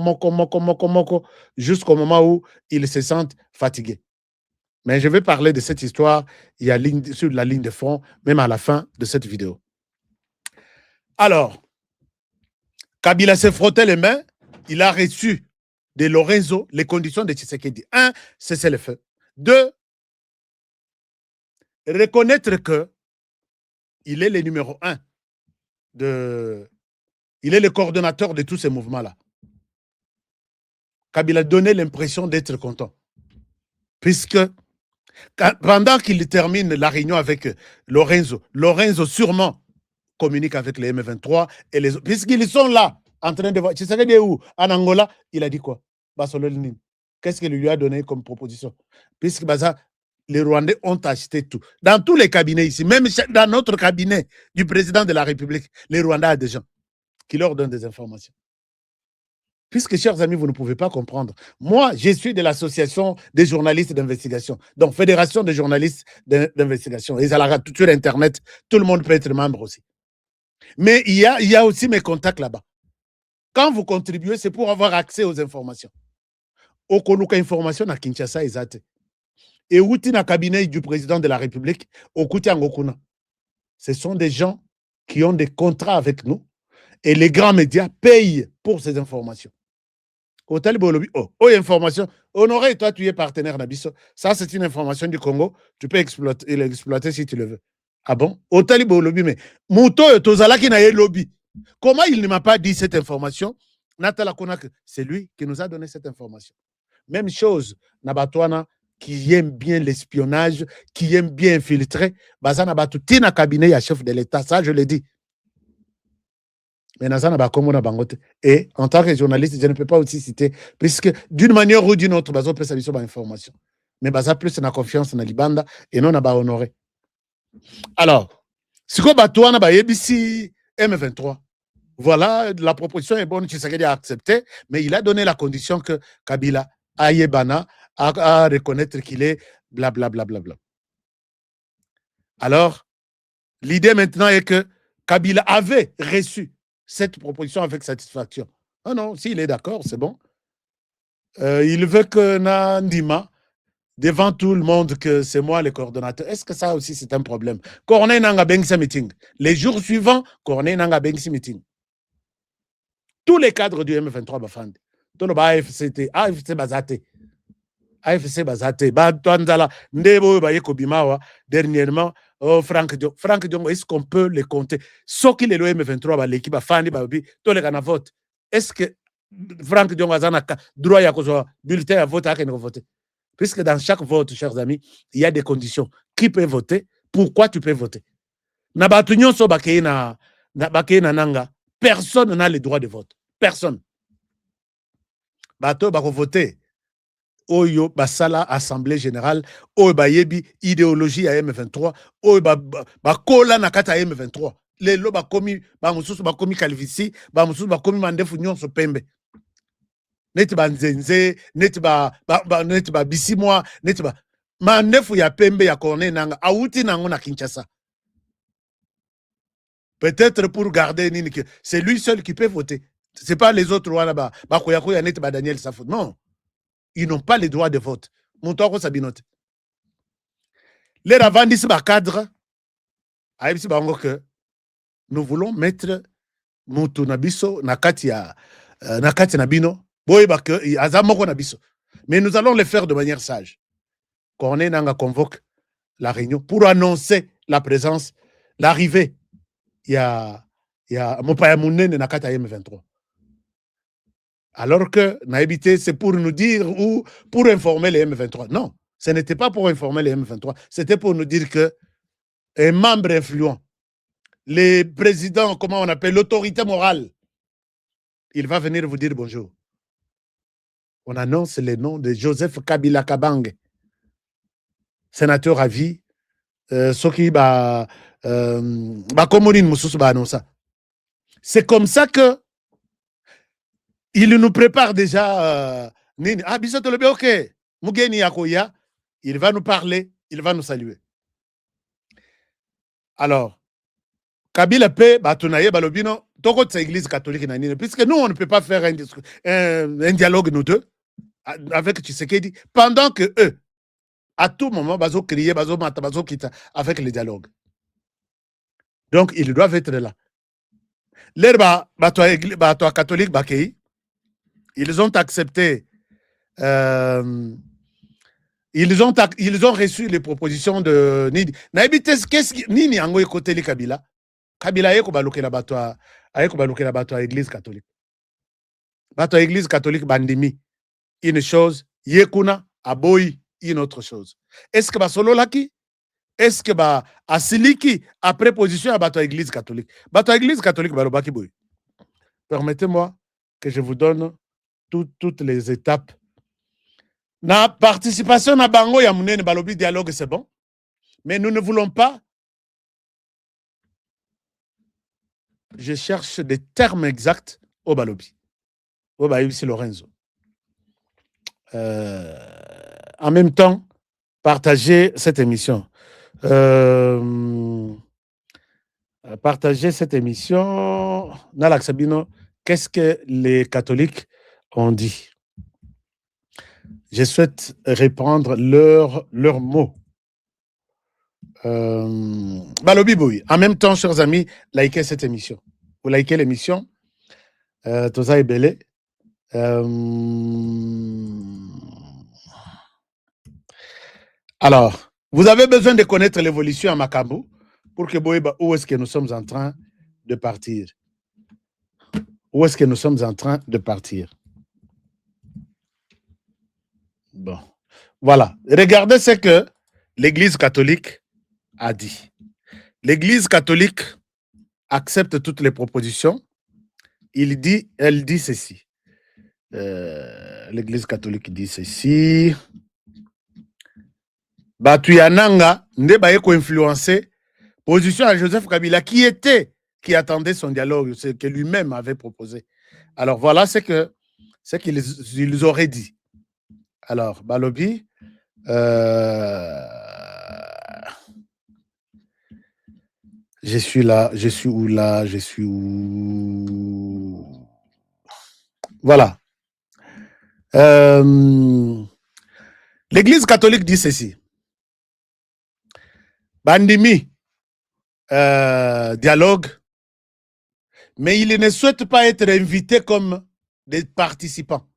jusqu'au moment où ils se sentent fatigués. Mais je vais parler de cette histoire, il y a sur la ligne de front, même à la fin de cette vidéo. Alors, Kabila s'est frotté les mains, il a reçu de Lorenzo les conditions de Tshisekedi. 1, cesser le feu. 2, reconnaître que il est le numéro 1 il est le coordonnateur de tous ces mouvements-là. Kabila donnait l'impression d'être content. Puisque pendant qu'il termine la réunion avec Lorenzo sûrement communique avec les M23 et les autres. Puisqu'ils sont là, en train de voir. Tu sais où? En Angola, il a dit quoi? Qu'est-ce qu'il lui a donné comme proposition? Puisque les Rwandais ont acheté tout. Dans tous les cabinets ici, même dans notre cabinet du président de la République, les Rwandais ont des gens qui leur donnent des informations. Puisque, chers amis, vous ne pouvez pas comprendre. Moi, je suis de l'association des journalistes d'investigation. Donc, Fédération des journalistes d'investigation. Et ça, sur Internet, tout le monde peut être membre aussi. Mais il y a aussi mes contacts là-bas. Quand vous contribuez, c'est pour avoir accès aux informations. Okoluka information à Kinshasa ezate. Et outi na cabinet du président de la République, okuti angokuna. Ce sont des gens qui ont des contrats avec nous et les grands médias payent pour ces informations. Au Talibo lobby, information. Honoré, toi, tu es partenaire d'Abisso. Ça, c'est une information du Congo. Tu peux l'exploiter si tu le veux. Ah bon? Au Talibo lobby, mais Mouto Tozala qui n'a lobby. Comment il ne m'a pas dit cette information? Natala Konak, c'est lui qui nous a donné cette information. Même chose, Nabatouana, qui aime bien l'espionnage, qui aime bien infiltrer, Bazana Batou, Tina cabinet, il y a chef de l'État, ça je l'ai dit. Mais Nazana Bakomo Bangote. Et en tant que journaliste, je ne peux pas aussi citer, puisque d'une manière ou d'une autre, Bazo peut s'aviser sur l'information. Mais Baza plus na confiance dans Libanda et non na ba honoré. Alors, si quoi Batouana ba yebisi M23. Voilà, la proposition est bonne, Tshisekedi a accepté, mais il a donné la condition que Kabila a yebana à reconnaître qu'il est blablabla. Alors, l'idée maintenant est que Kabila avait reçu cette proposition avec satisfaction. Ah non, s'il est d'accord, c'est bon. Il veut que Nandima, devant tout le monde, que c'est moi le coordonnateur. Est-ce que ça aussi, c'est un problème? Corneille Nanga Bengsi meeting. Les jours suivants, Corneille Nanga Bengsi meeting. Tous les cadres du M23 Bafand. Tout le AFCT, AFC Bazate. AFC Bazate. Batouandala, Ndebo Bayeko Bimawa, dernièrement, Franck Dion, est-ce qu'on peut les compter? Ce qui est le M23, l'équipe a Fandi, tous les gars votent. Est-ce que Franck Dion a droit à bulletin à voter, à voter? Puisque dans chaque vote, chers amis, il y a des conditions. Qui peut voter? Pourquoi tu peux voter? Nabatunyon so bakei na nanga. Personne n'a le droit de vote. Personne. Bato bako voter. Oyo basala assemblée générale, oyo bayebi idéologie à M23, oyo bakola nakata M23. Lelo bakomi bamususu bakomi Kalvisi, bamususu bakomi mandefu nyonso pembe. Neti ba nzenze, neti ba bisimwa, neti ba mandefu ya pembe ya Corneille Nanga auti nango na Kinshasa. Peut-être pour garder nini que c'est lui seul qui peut voter. C'est pas les autres là-bas. Bakoyako ya neti ba Daniel Safo. Non. Ils n'ont pas le droit de vote. Moutoko Sabinote. Les ravandis ba cadre, aïbisi bango que nous voulons mettre Moutou Nabiso, Nakati Nabino, Boy Bake, Azamoko Nabiso. Mais nous allons le faire de manière sage. Corneille Nanga convoque la réunion pour annoncer la présence, l'arrivée. Il y a Mopaya Mounen Nakata M23. Alors que Naïbité, c'est pour nous dire ou pour informer les M23. Non, ce n'était pas pour informer les M23. C'était pour nous dire que un membre influent, les présidents, comment on appelle, l'autorité morale, il va venir vous dire bonjour. On annonce le nom de Joseph Kabila Kabange, sénateur à vie, Soki ba Komorine Moussous ba annonça. C'est comme ça que il nous prépare déjà. Ok. Mugeni Yakoya, il va nous parler, il va nous saluer. Alors, Kabila P, Batunaye, Balobino, Toko de l'église catholique, puisque nous, on ne peut pas faire un dialogue, nous deux, avec Tshisekedi, pendant que eux, à tout moment, Bazo crier, Bazo Mata, Bazo Kita, avec le dialogue. Donc, ils doivent être là. L'herbe, Batoa catholique, Bakei, ils ont accepté, ils ont reçu les propositions de Nidi. Naïbites, qu'est-ce qui Nini Ango écoute les Kabila? Kabila ayeko baloke la batoa église catholique. Batoa église catholique bandimi une chose, yekuna aboyi une autre chose. Est-ce que ba solo laki? Est-ce que ba asiliki après position à batoa église catholique? Batoa église catholique balobaki boy. Permettez-moi que je vous donne toutes les étapes. Na participation na bango ya munene balobi dialogue c'est bon, mais nous ne voulons pas. Je cherche des termes exacts au balobi. Au Baïbisi Lorenzo. En même temps, partagez cette émission. Partagez cette émission. Nalak Sabino, qu'est-ce que les catholiques ont dit? Je souhaite répandre leurs mots. Balobi Boy. En même temps, chers amis, likez cette émission. Vous likez l'émission. Toza Ebele. Alors, vous avez besoin de connaître l'évolution à Makambo pour que Boyeba, où est-ce que nous sommes en train de partir? Où est-ce que nous sommes en train de partir? Bon. Voilà. Regardez ce que l'Église catholique a dit. L'Église catholique accepte toutes les propositions. Elle dit ceci. L'Église catholique dit ceci. Batuyananga nde baye ko influencer position à Joseph Kabila qui attendait son dialogue, ce que lui-même avait proposé. Alors voilà ce qu'ils auraient dit. Alors Balobi, je suis là, je suis où là, je suis où? Voilà. L'Église catholique dit ceci. Bandimi, dialogue, mais il ne souhaite pas être invité comme des participants.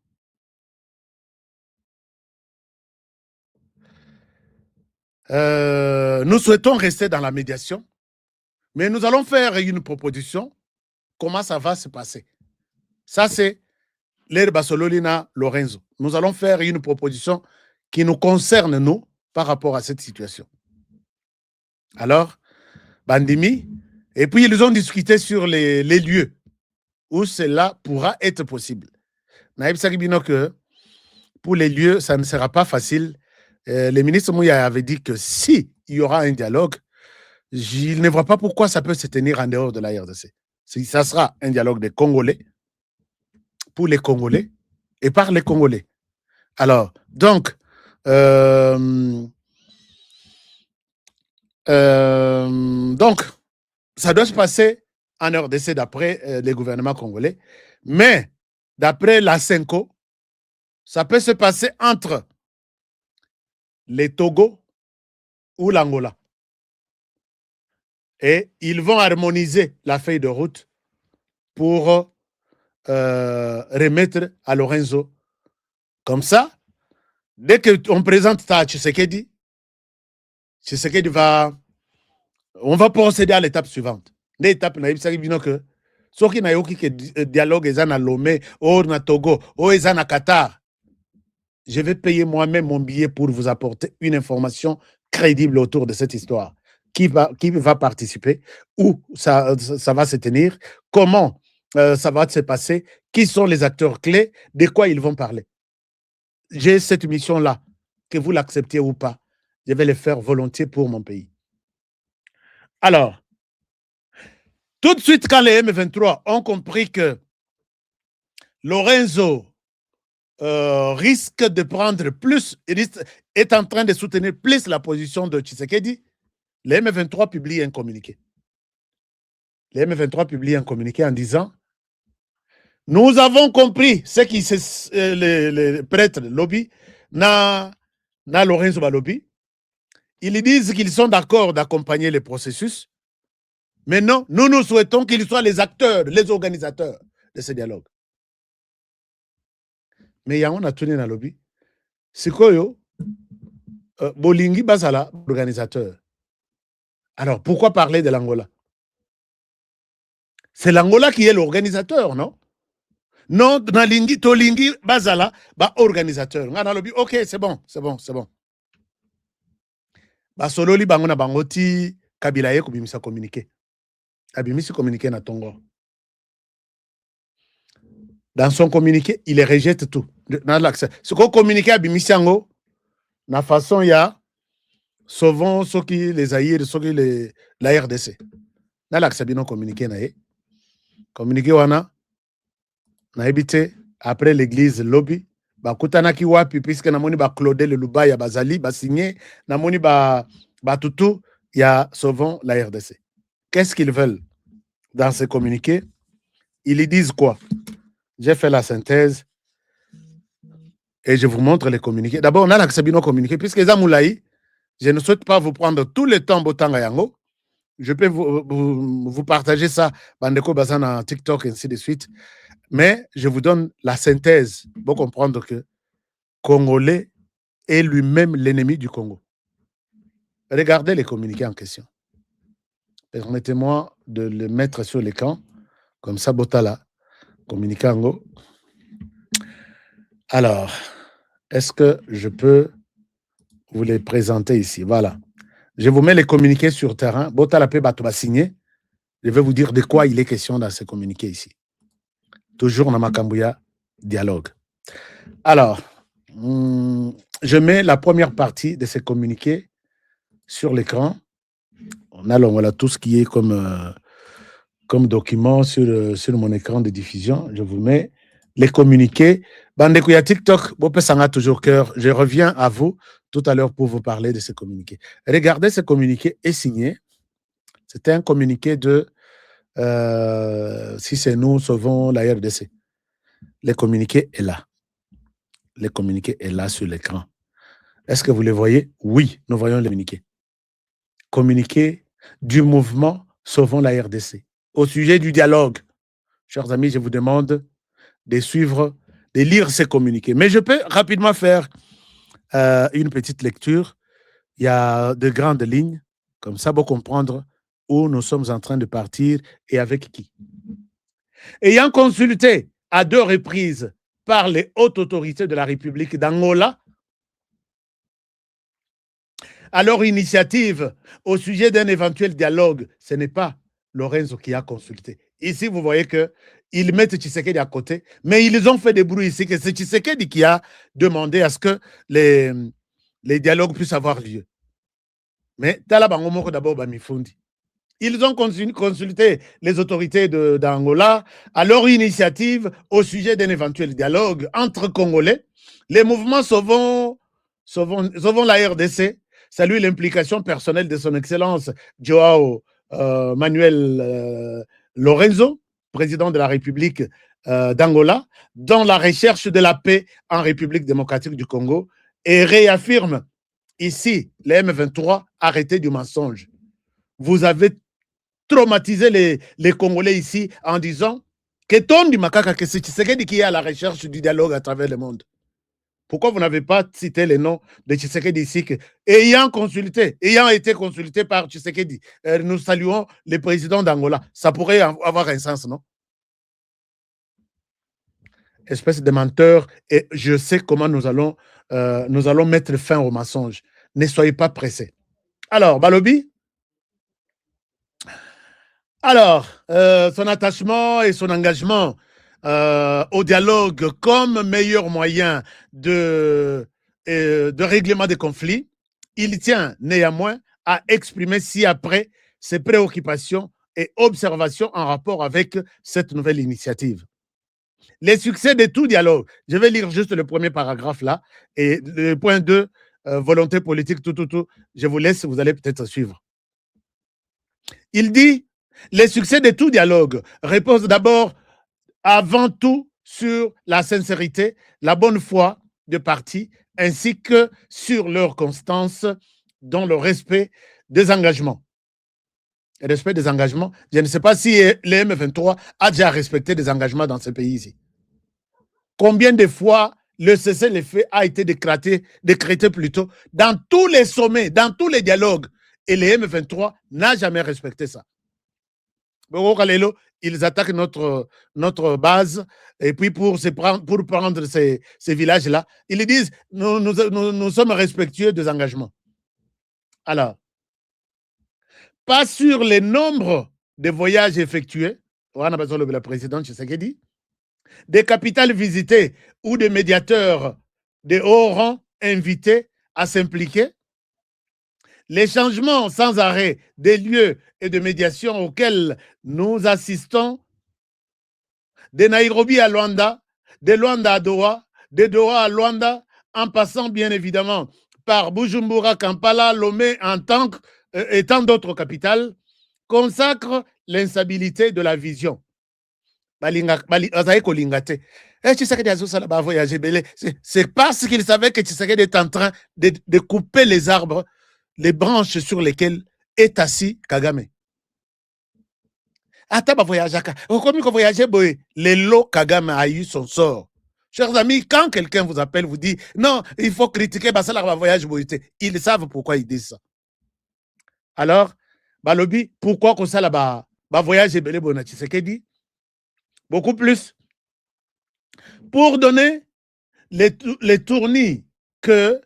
Nous souhaitons rester dans la médiation, mais nous allons faire une proposition. Comment ça va se passer? Ça, c'est l'ère Basololina Lorenzo. Nous allons faire une proposition qui nous concerne, nous, par rapport à cette situation. Alors, Bandimi, et puis ils ont discuté sur les lieux où cela pourra être possible. Naïb Saribino que pour les lieux, ça ne sera pas facile. Le ministre Mouya avait dit que si il y aura un dialogue, il ne voit pas pourquoi ça peut se tenir en dehors de la RDC. Ça sera un dialogue des Congolais, pour les Congolais et par les Congolais. Alors, donc, ça doit se passer en RDC d'après les gouvernements congolais. Mais d'après la CENCO, ça peut se passer entre les Togo ou l'Angola. Et ils vont harmoniser la feuille de route pour remettre à Lorenzo. Comme ça, dès qu'on présente ça à Tshisekedi, on va procéder à l'étape suivante. L'étape, que ceux qui n'ont que dialogue, ils ont à Lomé, ou na Togo, ou ils ont à Qatar. Je vais payer moi-même mon billet pour vous apporter une information crédible autour de cette histoire. Qui va participer, où ça va se tenir, comment ça va se passer, qui sont les acteurs clés, de quoi ils vont parler. J'ai cette mission-là, que vous l'acceptiez ou pas, je vais le faire volontiers pour mon pays. Alors, tout de suite, quand les M23 ont compris que Lorenzo risque de prendre plus, est en train de soutenir plus la position de Tshisekedi, les M23 publient un communiqué. Les M23 publient un communiqué en disant « Nous avons compris ce qui les prêtres lobby, na Lorenzo Balobi. Ils disent qu'ils sont d'accord d'accompagner le processus. Mais non, nous souhaitons qu'ils soient les acteurs, les organisateurs de ce dialogue. » Mais on a tourné dans le lobby. C'est quoi, Bolingi Basala, organisateur. Alors, pourquoi parler de l'Angola? C'est l'Angola qui est l'organisateur, non? Non, Nalingi, Tolingi, Bazala, organisateur. Ok, c'est bon. Sololi, Bangona Bangoti, Kabilaye, Kubimisa communiqué. Abimisi communiqué na Tongo. Dans son communiqué, il rejette tout. Ce qu'on communiqué à Bimisango, na façon, il y a sauvons ceux qui les haïrent, ceux qui la RDC. Dans l'accès, bien communiqué, communiqué, wana, na habité, après l'église lobby, bakutana ki wapi, puisque na moni ba Claudel Lubaya, bazali, ba signé, na moni ba tutu, il y a sauvons la RDC. Qu'est-ce qu'ils veulent dans ces communiqués? Ils disent quoi? J'ai fait la synthèse et je vous montre les communiqués. D'abord, on a l'accès bien communiqué, puisque les Amoulaï, Je ne souhaite pas vous prendre tout le temps Botanga Yango. Je peux vous partager ça, Bandeko Bazana, TikTok, et ainsi de suite. Mais je vous donne la synthèse pour comprendre que Congolais est lui-même l'ennemi du Congo. Regardez les communiqués en question. Permettez-moi de le mettre sur l'écran. Comme ça, Botala, communiqué en Go. Alors, est-ce que je peux vous les présenter ici? Voilà. Je vous mets les communiqués sur terrain. Botala peut va signer. Je vais vous dire de quoi il est question dans ces communiqués ici. Toujours dans Makambouya, dialogue. Alors, je mets la première partie de ces communiqués sur l'écran. On a tout ce qui est comme document sur mon écran de diffusion. Je vous mets les communiqués. Bandekouya TikTok, Bopesanga toujours cœur. Je reviens à vous tout à l'heure pour vous parler de ces communiqués. Regardez, ce communiqué est signé. C'était un communiqué de si c'est nous, sauvons la RDC. Le communiqué est là. Le communiqué est là sur l'écran. Est-ce que vous les voyez? Oui, nous voyons le communiqué. Communiqué du mouvement Sauvons la RDC. Au sujet du dialogue, chers amis, je vous demande de suivre, de lire ces communiqués. Mais je peux rapidement faire une petite lecture. Il y a de grandes lignes, comme ça pour comprendre où nous sommes en train de partir et avec qui. Ayant consulté à 2 reprises par les hautes autorités de la République d'Angola, à leur initiative au sujet d'un éventuel dialogue, ce n'est pas Lorenzo qui a consulté. Ici, vous voyez qu'ils mettent Tshisekedi à côté, mais ils ont fait des bruits ici que c'est Tshisekedi qui a demandé à ce que les dialogues puissent avoir lieu. Mais d'abord, ils ont consulté les autorités d'Angola à leur initiative au sujet d'un éventuel dialogue entre Congolais. Les mouvements Sauvons la RDC saluent l'implication personnelle de son Excellence Joao Manuel Lorenzo, président de la République d'Angola, dans la recherche de la paix en République démocratique du Congo et réaffirme ici, les M23, arrêtez du mensonge. Vous avez traumatisé les Congolais ici en disant que Tondi Makaka, que c'est Tshisekedi qui est à la recherche du dialogue à travers le monde. Pourquoi vous n'avez pas cité les noms de Tshisekedi ici ayant été consulté par Tshisekedi, nous saluons le président d'Angola. Ça pourrait avoir un sens, non? Espèce de menteur, et je sais comment nous allons mettre fin au mensonge. Ne soyez pas pressés. Alors, Balobi? Alors, son attachement et son engagement au dialogue comme meilleur moyen de règlement des conflits, il tient néanmoins à exprimer ci-après ses préoccupations et observations en rapport avec cette nouvelle initiative. Les succès de tout dialogue, je vais lire juste le premier paragraphe là, et le point 2, volonté politique, tout, je vous laisse, vous allez peut-être suivre. Il dit, les succès de tout dialogue reposent d'abord, avant tout, sur la sincérité, la bonne foi de partis, ainsi que sur leur constance dans le respect des engagements. Le respect des engagements, je ne sais pas si les M23 a déjà respecté des engagements dans ce pays ici. Combien de fois le cessez-le-feu a été décrété plutôt dans tous les sommets, dans tous les dialogues, et les M23 n'a jamais respecté ça. Ils attaquent notre base, et puis pour prendre ces villages-là, ils disent nous sommes respectueux des engagements. Alors, pas sur les nombres de voyages effectués, on a besoin de la présidente Tshisekedi, des capitales visitées ou des médiateurs de haut rang invités à s'impliquer, les changements sans arrêt des lieux et de médiation auxquels nous assistons, de Nairobi à Luanda, de Luanda à Doha, de Doha à Luanda, en passant bien évidemment par Bujumbura, Kampala, Lomé et tant d'autres capitales, consacrent l'instabilité de la vision. C'est parce qu'il savait que Tshisekedi est en train de couper les arbres les branches sur lesquelles est assis Kagame. Attends, voyager. Comme vous voyagez, les lots Kagame a eu son sort. Chers amis, quand quelqu'un vous appelle, vous dit non, il faut critiquer, ça va voyage, ils savent pourquoi ils disent ça. Alors, Balobi, pourquoi que ça là-bas, voyage est belé bonati, c'est qu'il dit beaucoup plus pour donner les tournis que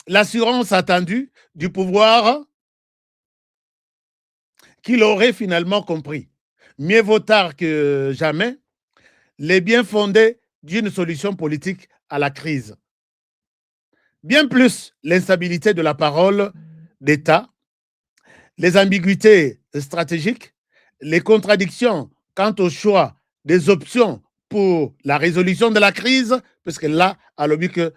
l'assurance attendue du pouvoir qu'il aurait finalement compris. Mieux vaut tard que jamais, les biens fondés d'une solution politique à la crise. Bien plus l'instabilité de la parole d'État, les ambiguïtés stratégiques, les contradictions quant au choix des options pour la résolution de la crise, parce que là, à l'objet que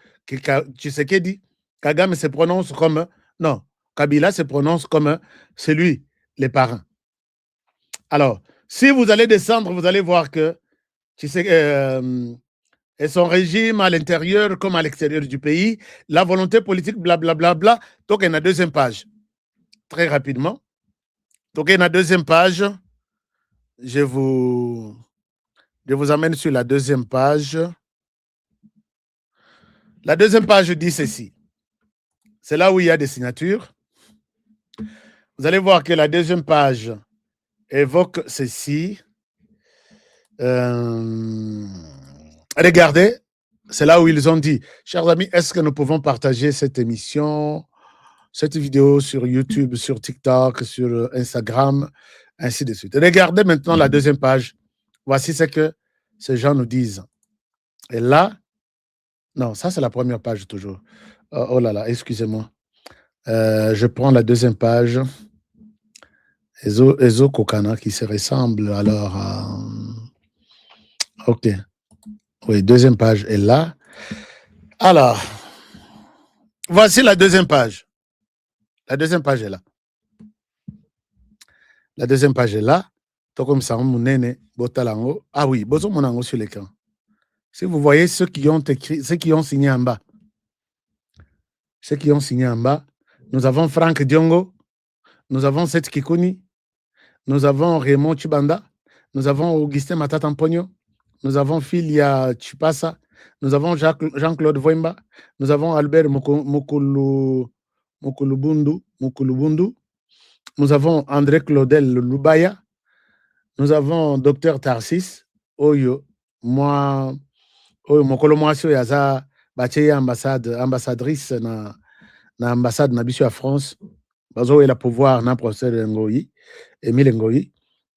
Tshisekedi, Kagame se prononce comme, non, Kabila se prononce comme celui, les parrains. Alors, si vous allez descendre, vous allez voir que et son régime à l'intérieur comme à l'extérieur du pays, la volonté politique, blablabla, bla, bla, bla. Donc, il y a une deuxième page. Très rapidement. Donc, il y a une deuxième page. Je vous amène sur la deuxième page. La deuxième page dit ceci. C'est là où il y a des signatures. Vous allez voir que la deuxième page évoque ceci. Regardez, c'est là où ils ont dit, chers amis, est-ce que nous pouvons partager cette émission, cette vidéo sur YouTube, sur TikTok, sur Instagram, ainsi de suite. Regardez maintenant la deuxième page. Voici ce que ces gens nous disent. Et là, non, ça c'est la première page toujours. Oh là là, excusez-moi. Je prends la deuxième page. Ezo Kokana qui se ressemble alors à... Ok. Oui, deuxième page est là. Alors, voici la deuxième page. La deuxième page est là. La deuxième page est là. Comme ça, ah oui, Bozo sur l'écran. Si vous voyez ceux qui ont écrit, ceux qui ont signé en bas. Ceux qui ont signé en bas, nous avons Franck Diongo, nous avons Seth Kikuni, nous avons Raymond Chibanda, nous avons Augustin Matatamponio, nous avons Filia Chipasa, nous avons Jean-Claude Voimba, nous avons Albert Mukulubundu, nous avons André Claudel Lubaya, nous avons Dr Tarsis, Oyo, moi, Mokolo Mwasio Yaza, Bache ambassadrice na ambassade na biso à France, bazo la pouvoir na professeur Ngoyi, Émile Ngoyi,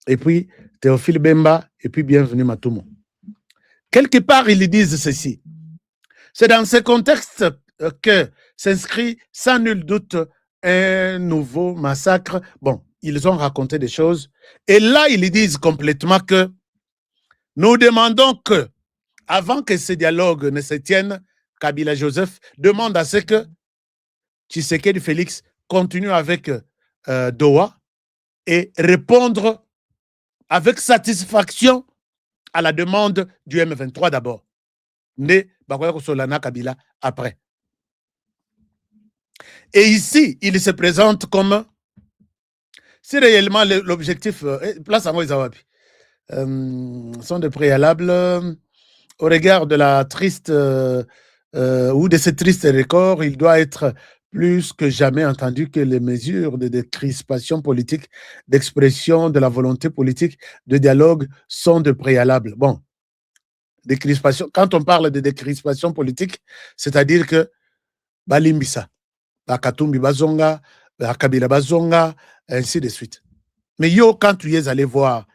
et puis Théophile Bemba, et puis bienvenue Matumo. Quelque part, ils disent ceci. C'est dans ce contexte que s'inscrit sans nul doute un nouveau massacre. Bon, ils ont raconté des choses. Et là, ils disent complètement que nous demandons que, avant que ce dialogue ne se tienne, Kabila Joseph demande à ce que Tshisekedi Félix continue avec Doha et répondre avec satisfaction à la demande du M23 d'abord. Ne Bakoya Solana Kabila après. Et ici, il se présente comme si réellement l'objectif, place à moi Izawapi, sont des préalables au regard de la triste ou de ce triste record, il doit être plus que jamais entendu que les mesures de décrispation politique, d'expression de la volonté politique, de dialogue sont de préalables. Bon, décrispation, quand on parle de décrispation politique, c'est-à-dire que Balimbisa, Bakatumbi Bazonga, Kabila Bazonga, ainsi de suite. Mais yo, quand tu es allé voir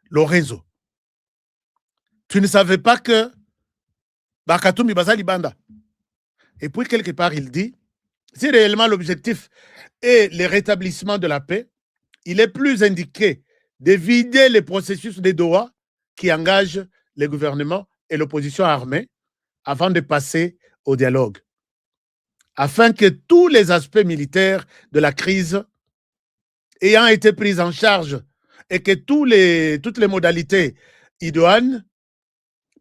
Lorenzo, tu ne savais pas que Bakatumbi Bazali Banda. Et puis, quelque part, il dit, si réellement l'objectif est le rétablissement de la paix, il est plus indiqué de vider les processus de Doha qui engagent le gouvernement et l'opposition armée avant de passer au dialogue, afin que tous les aspects militaires de la crise ayant été pris en charge et que toutes les modalités idoines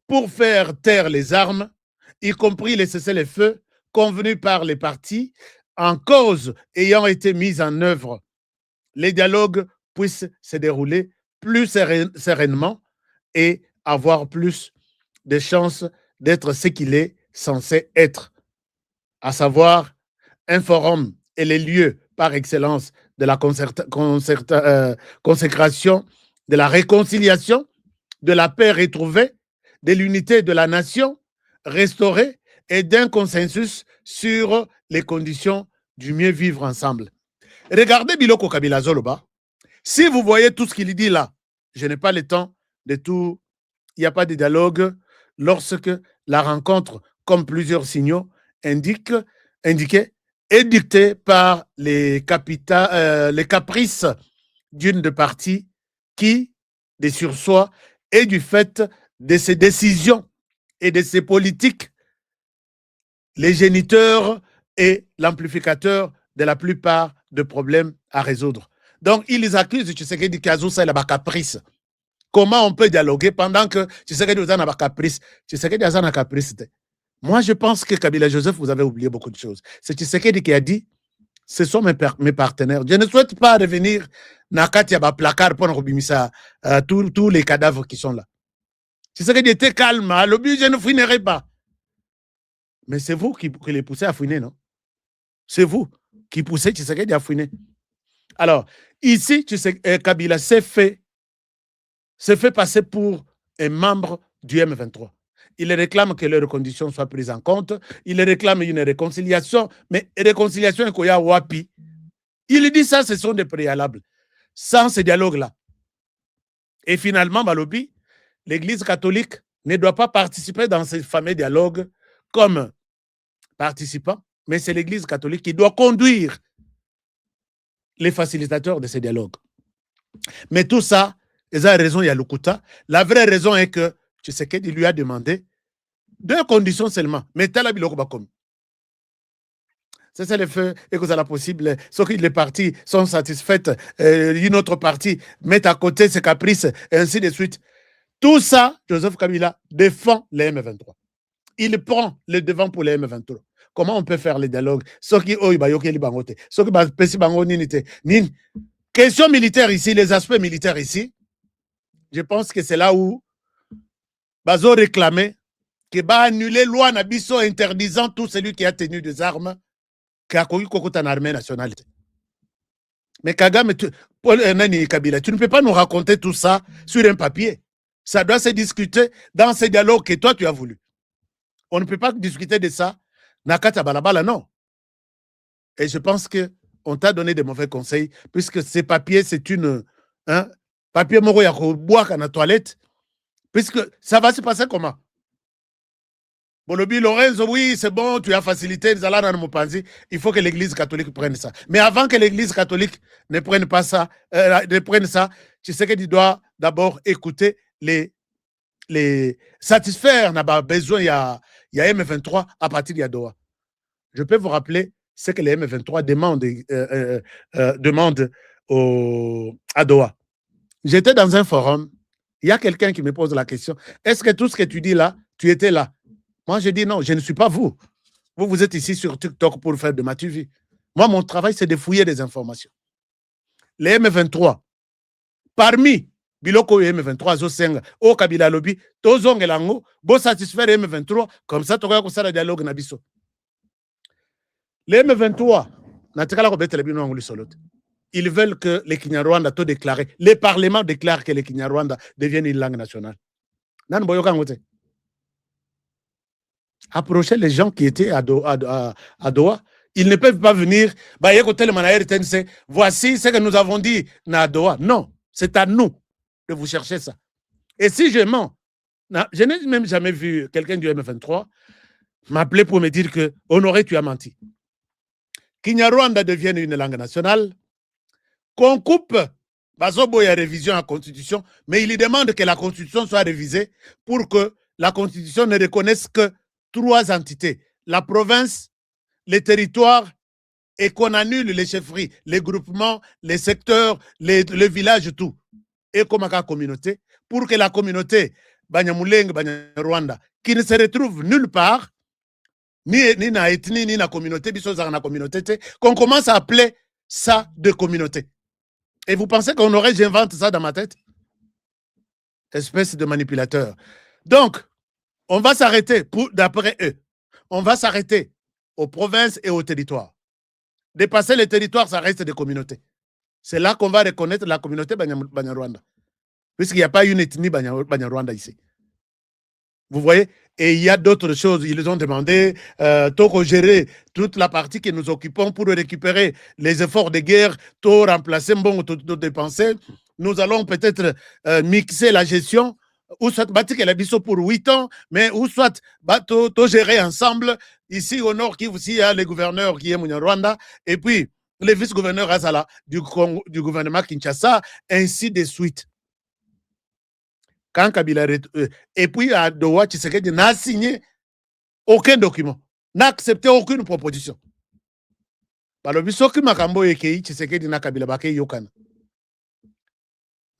pour faire taire les armes, y compris les cessez-le-feu convenus par les partis, en cause ayant été mises en œuvre, les dialogues puissent se dérouler plus sereinement et avoir plus de chances d'être ce qu'il est censé être, à savoir un forum et les lieux par excellence de la consécration, de la réconciliation, de la paix retrouvée, de l'unité de la nation restaurée et d'un consensus sur les conditions du mieux vivre ensemble. Regardez Biloko Kabila Zoloba. Si vous voyez tout ce qu'il dit là, je n'ai pas le temps de tout. Il n'y a pas de dialogue lorsque la rencontre, comme plusieurs signaux indiqués, est dictée par les caprices d'une de parties qui, de sursoir, et du fait de ses décisions et de ses politiques, les géniteurs et l'amplificateur de la plupart des problèmes à résoudre. Donc, ils accusent Tshisekedi Kazoussa et la caprice. Comment on peut dialoguer pendant que Tshisekedi a un caprice? Tshisekedi a un caprice. Moi, je pense que Kabila Joseph, vous avez oublié beaucoup de choses. C'est Tshisekedi qui a dit, ce sont mes partenaires. Je ne souhaite pas revenir dans le placard pour rebimisa tous les cadavres qui sont là. Tshisekedi était calme, à l'objet, je ne fouinerai pas. Mais c'est vous qui les poussez à fouiner, non? C'est vous qui poussez Tshisekedi à fouiner. Alors, ici, Kabila s'est fait passer pour un membre du M23. Il réclame que leurs conditions soient prises en compte. Il réclame une réconciliation. Mais réconciliation, wapi. Il dit ça, ce sont des préalables. Sans ce dialogue-là. Et finalement, Balobi, l'Église catholique ne doit pas participer dans ce fameux dialogue comme participant, mais c'est l'Église catholique qui doit conduire les facilitateurs de ces dialogues. Mais tout ça, ils ont raison, il y a Lukuta. La vraie raison est que Tshisekedi lui a demandé deux conditions seulement. Mais tel biloko bakomi. C'est le fait et que ça la possible. Sauf que les parties sont satisfaites, une autre partie met à côté ses caprices, et ainsi de suite. Tout ça, Joseph Kabila défend les M23. Il prend le devant pour les M23. Comment on peut faire les dialogues? Question militaire ici, les aspects militaires ici, je pense que c'est là où Bazo réclamait que va annuler loi Nabiso interdisant tout celui qui a tenu des armes qui a connu en armée nationale. Mais Kagame, Kabila, tu ne peux pas nous raconter tout ça sur un papier. Ça doit se discuter dans ces dialogues que toi tu as voulu. On ne peut pas discuter de ça. Nakata Balabala, non. Et je pense qu'on t'a donné des mauvais conseils, puisque ces papiers, c'est une. Papier moro ya boire dans la toilette, puisque ça va se passer comment? Bolobi Lorenzo, oui, c'est bon, tu as facilité, il faut que l'Église catholique prenne ça. Mais avant que l'Église catholique ne prenne pas ça, tu sais que tu dois d'abord écouter les satisfaire, n'a pas besoin, il y a M23 à partir de Doha. Je peux vous rappeler ce que les M23 demandent à Doha. J'étais dans un forum, il y a quelqu'un qui me pose la question, est-ce que tout ce que tu dis là, tu étais là? Moi, je dis non, je ne suis pas vous. Vous êtes ici sur TikTok pour faire de ma TV. Moi, mon travail, c'est de fouiller des informations. Les M23, parmi Biloko et M23, Zosenga, au Kabila Lobby, Tozong et Lango, bon satisfaire les M23, comme ça, tu auras le dialogue Nabiso. Les M23, ils veulent que les Kinyarwanda tout déclaré, les parlements déclarent que les Kinyarwanda deviennent une langue nationale. Approchez les gens qui étaient à Doha. Ils ne peuvent pas venir. Voici ce que nous avons dit à Doha. Non, c'est à nous de vous chercher ça. Et si je mens, je n'ai même jamais vu quelqu'un du M23 m'appeler pour me dire que Honoré, tu as menti. Kinyarwanda devienne une langue nationale, qu'on coupe Bazobo y a révision à la Constitution, mais il demande que la Constitution soit révisée pour que la Constitution ne reconnaisse que 3 entités, la province, les territoires, et qu'on annule les chefferies, les groupements, les secteurs, les villages, tout. Et comme la communauté, pour que la communauté, Banyamuleng, Banyarwanda, qui ne se retrouve nulle part, ni na ethnie, ni na communauté, qu'on commence à appeler ça de communauté. Et vous pensez qu'on aurait, j'invente ça dans ma tête? Espèce de manipulateur. Donc, on va s'arrêter, d'après eux, on va s'arrêter aux provinces et aux territoires. Dépasser les territoires, ça reste des communautés. C'est là qu'on va reconnaître la communauté Banyarwanda. Puisqu'il n'y a pas une ethnie Banyarwanda ici. Vous voyez? Et il y a d'autres choses. Ils ont demandé de gérer toute la partie que nous occupons pour récupérer les efforts de guerre, tout remplacer, tout dépenser. Nous allons peut-être mixer la gestion, ou soit bâtir la biseau pour 8 ans, mais ou soit tout gérer ensemble. Ici au nord, il y a le gouverneur qui est Rwanda, et puis le vice-gouverneur Azala du gouvernement Kinshasa, ainsi de suite. Quand Kabila et puis à Doha, Tshisekedi n'a signé aucun document, n'a accepté aucune proposition.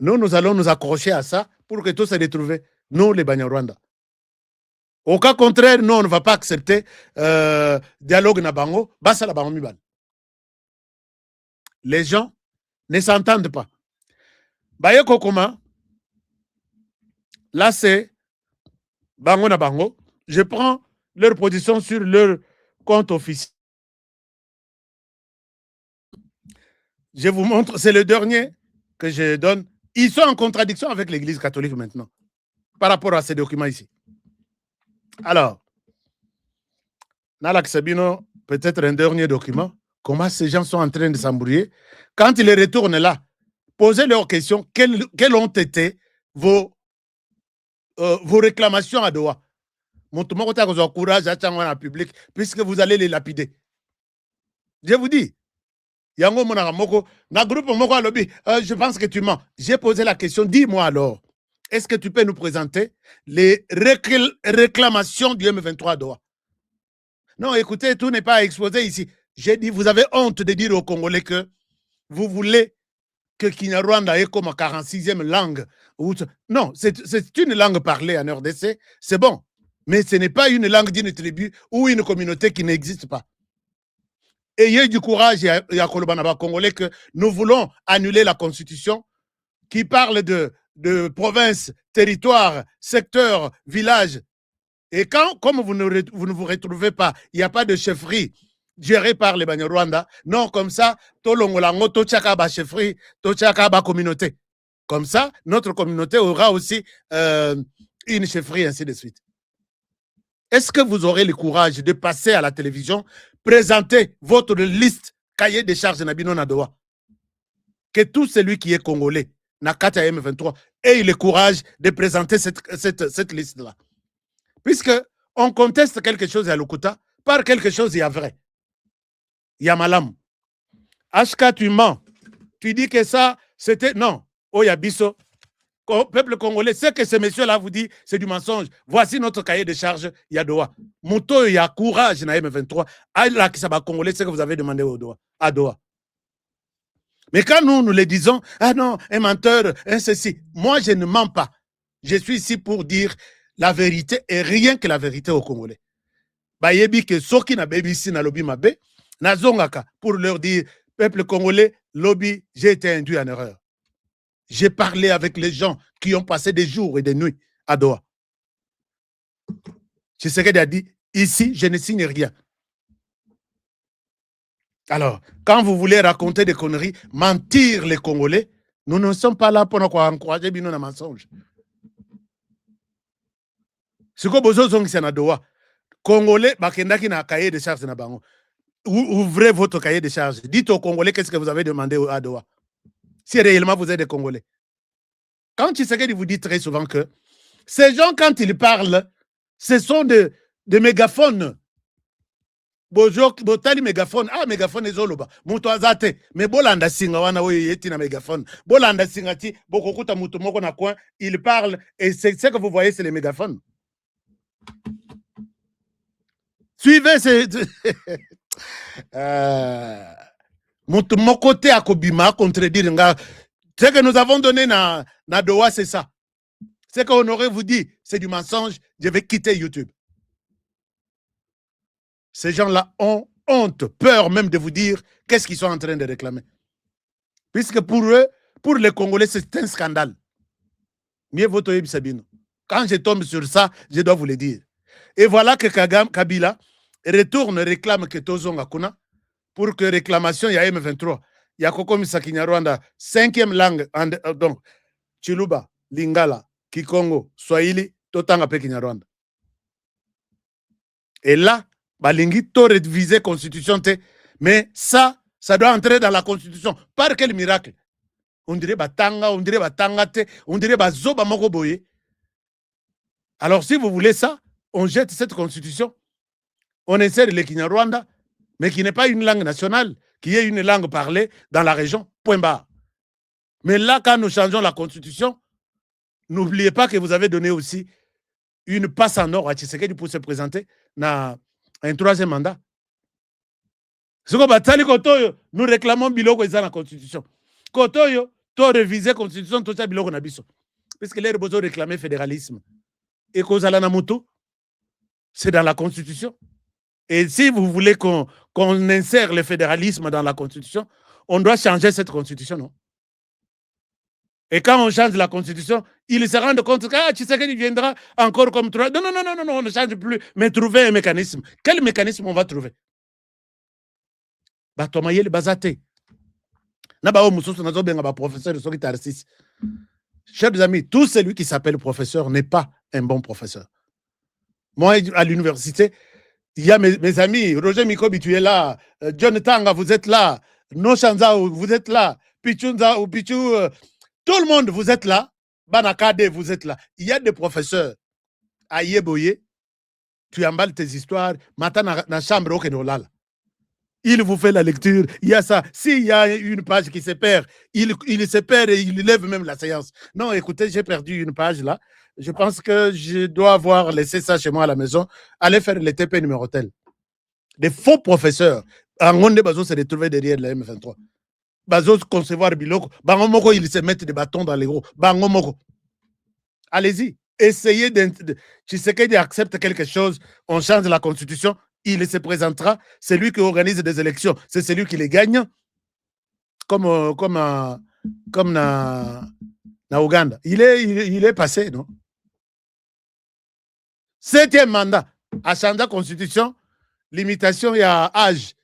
Nous allons nous accrocher à ça pour que tout se retrouve, nous les Banyarwanda. Au cas contraire, nous on ne va pas accepter dialogue na bango, basa la bango miban. Les gens ne s'entendent pas. Baye Kokoma, là, c'est Bango na Bango. Je prends leur position sur leur compte officiel. Je vous montre, c'est le dernier que je donne. Ils sont en contradiction avec l'Église catholique maintenant, par rapport à ces documents ici. Alors, Nalak Sabino, peut-être un dernier document. Comment ces gens sont en train de s'embrouiller? Quand ils retournent là, posez leurs questions. Quelles ont été vos réclamations à Doha? Montrez-moi que vous avez courage à Tchangwan en public, puisque vous allez les lapider. Je vous dis, Yango Monara Moko, na groupe Moko Lobby, je pense que tu mens. J'ai posé la question, dis-moi alors, est-ce que tu peux nous présenter les réclamations du M23 à Doha? Non, écoutez, tout n'est pas exposé ici. J'ai dit, vous avez honte de dire aux Congolais que vous voulez que Kinyarwanda est comme 46e langue. Non, c'est une langue parlée en RDC, c'est bon. Mais ce n'est pas une langue d'une tribu ou une communauté qui n'existe pas. Ayez du courage, Yakolobanaba Congolais, que nous voulons annuler la constitution qui parle de province, territoire, secteur, village. Et comme vous ne vous retrouvez pas, il n'y a pas de chefferie gérée par les Banyarwanda, non, comme ça, Tolongolango, Tochakaba chefferie, Tochakaba communauté. Comme ça, notre communauté aura aussi une chefferie, ainsi de suite. Est-ce que vous aurez le courage de passer à la télévision, présenter votre liste cahier des charges Nabino Nadoa? Que tout celui qui est congolais, Nakata M23, ait le courage de présenter cette liste-là. Puisque on conteste quelque chose à Lokuta, par quelque chose il y a vrai. Il y a malam. Ashka, tu mens. Tu dis que ça, c'était... Non. Oyabiso. Peuple congolais, ce que ce monsieur-là vous dit, c'est du mensonge. Voici notre cahier de charges, Yadoa. Mouto, il y a courage, na M23. Allah qui s'abat congolais, ce que vous avez demandé à Doha. Mais quand nous le disons, ah non, un menteur, un ceci. Moi, je ne mens pas. Je suis ici pour dire la vérité et rien que la vérité aux Congolais. Bayebi que soki na bebi si na lobby mabe, na zongaka pour leur dire, peuple congolais, lobby, j'ai été induit en erreur. J'ai parlé avec les gens qui ont passé des jours et des nuits à Doha. Tshisekedi a dit, ici, je ne signe rien. Alors, quand vous voulez raconter des conneries, mentir les Congolais, nous ne sommes pas là pour nous encourager bino na mensonge. Ce que vous avez dit, Doha, Congolais, bakendaki na cahier de charges na bango. Ouvrez votre cahier de charges. Dites aux Congolais qu'est-ce que vous avez demandé à Doha. Si réellement vous êtes des Congolais. Quand Tshisekedi vous dit très souvent que ces gens, quand ils parlent, ce sont des mégaphones. Bonjour, botali mégaphone. Ah, mégaphone ezoloba. Muto azate. Mais bolanda singa wana oye yeti na mégaphone. Bolanda singa ti, bokokuta muto moko na coin, il parle et c'est ce que vous voyez, c'est les mégaphones. Suivez ces... Muto moko te akobima contredire nga. Ce que nous avons donné na Doha, c'est ça. Ce qu'on aurait vous dit, c'est du mensonge, je vais quitter YouTube. Ces gens-là ont honte, peur même de vous dire qu'est-ce qu'ils sont en train de réclamer. Puisque pour eux, pour les Congolais, c'est un scandale. Mieux vaut Toyebi Sabino. Quand je tombe sur ça, je dois vous le dire. Et voilà que Kabila retourne, réclame que Tozonga Kuna pour que réclamation, il y a M23. Il y a Koko Misaki Nyarwanda, 5e langue, donc Chiluba, Lingala, Kikongo, Swahili, Totanga Peki Nyarwanda. Et là, Balingi to réviser constitution, mais ça doit entrer dans la constitution. Par quel miracle? On dirait Batanga, on dirait Batangate, on dirait Bazoba Mokoboye. Alors si vous voulez ça, on jette cette constitution, on insère le Kinyarwanda, mais qui n'est pas une langue nationale, qui est une langue parlée dans la région, point barre. Mais là, quand nous changeons la constitution, n'oubliez pas que vous avez donné aussi une passe en or à Tshisekedi pour se présenter dans un 3e mandat. Nous réclamons Biloko dans la constitution. Kotoyo, to réviser la constitution, tout ça Biloko Nabiso. Puisque les besoin réclamer fédéralisme. Et Kozala Namuto, c'est dans la constitution. Et si vous voulez qu'on insère le fédéralisme dans la constitution, on doit changer cette constitution, non? Et quand on change la constitution, ils se rendent compte que Tshisekedi viendra encore comme trois. Non, on ne change plus. Mais trouver un mécanisme. Quel mécanisme on va trouver? Batomayel Bazate. Naba Omusoso Nazobenga ba professeur Soki Tarsis. Chers amis, tout celui qui s'appelle professeur n'est pas un bon professeur. Moi, à l'université, il y a mes amis, Roger Mikobi, tu es là, John Tanga, vous êtes là, Noshanza, vous êtes là, Pichunza ou Pichu, tout le monde, vous êtes là, Banakade, vous êtes là. Il y a des professeurs à Yeboye, tu emballes tes histoires, maintenant, dans la chambre, au Kenolala. Il vous fait la lecture, il y a ça. S'il y a une page qui se perd, il se perd et il lève même la séance. Non, écoutez, j'ai perdu une page là. Je pense que je dois avoir laissé ça chez moi à la maison. Allez faire le TP numéro tel. Des faux professeurs. En Gondé Bazo s'est retrouvé derrière la M23. Bazo concevoir Biloko. Bangomoko, ils se mettent des bâtons dans les roues. Bangomoko. Allez-y. Essayez de. Tshisekedi accepte quelque chose. On change la constitution. Il se présentera. C'est lui qui organise des élections. C'est celui qui les gagne. Comme na Ouganda. Il est passé, non? 7e mandat. À changer la constitution, limitation, il y a âge.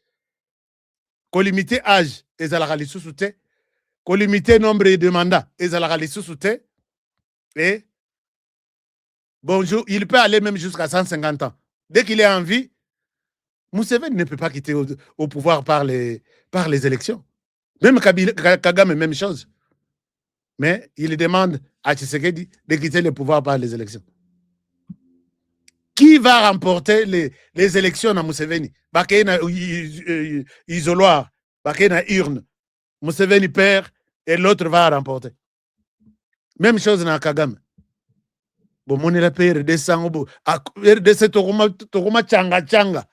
Qu'on limite âge, et ça la sous-souté. Qu'on limite nombre de mandats, et ça la sous-souté. Et bonjour, il peut aller même jusqu'à 150 ans. Dès qu'il est en vie, Museveni ne peut pas quitter au pouvoir par les élections. Même Kagame, même chose. Mais il demande à Tshisekedi de quitter le pouvoir par les élections. Qui va remporter les élections à Museveni? Bakena isoloir, Bakena urne. Museveni perd et l'autre va remporter. Même chose dans Kagame. Bon, mon la paix redescend au RDC Toruma Changa.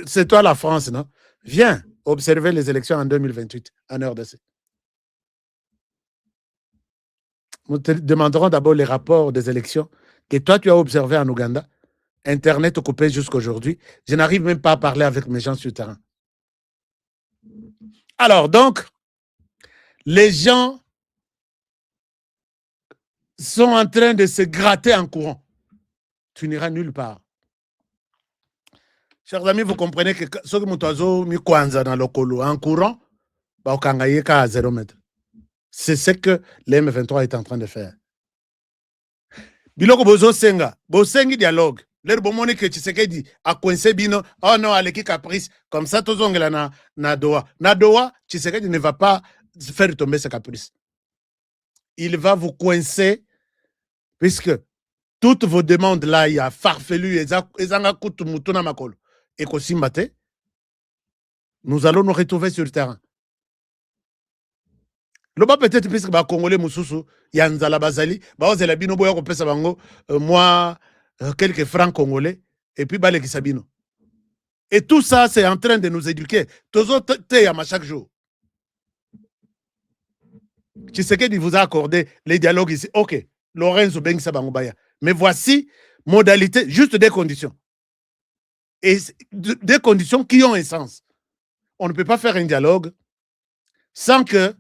C'est toi la France, non? Viens observer les élections en 2028 en RDC. Nous te demanderons d'abord les rapports des élections que toi, tu as observé en Ouganda. Internet coupé jusqu'aujourd'hui. Je n'arrive même pas à parler avec mes gens sur le terrain. Alors, donc, les gens sont en train de se gratter en courant. Tu n'iras nulle part. Chers amis, vous comprenez que ce que Moutazo mi kwanza dans le colo en courant, bah, au Kangayeka à 0 mètre. C'est ce que l'M23 est en train de faire. Biloko bozo senga, bosengi dialogue. L'air bomoni que Tshisekedi a coincé bino, oh non, aleki caprice, comme ça tozongela na Doha. Na Doha, Tshisekedi ne va pas faire tomber ce caprice. Il va vous coincer, puisque toutes vos demandes là, il y a farfelu, ezanga kutu mutuna makolo, et kosimbate, nous allons nous retrouver sur le terrain. Loba peut-être puisque ba Congolais mususu ya nzala bazali ba ozela bino boya ko pesa bango moi quelques francs congolais et puis ba lekisa bino. Et tout ça c'est en train de nous éduquer. Tozo te yama chaque jour. Tshisekedi vous a accordé les dialogues ici. OK, Lorenzo Bengisa Bangobaya. Mais voici modalité juste des conditions. Et des conditions qui ont un sens. On ne peut pas faire un dialogue sans que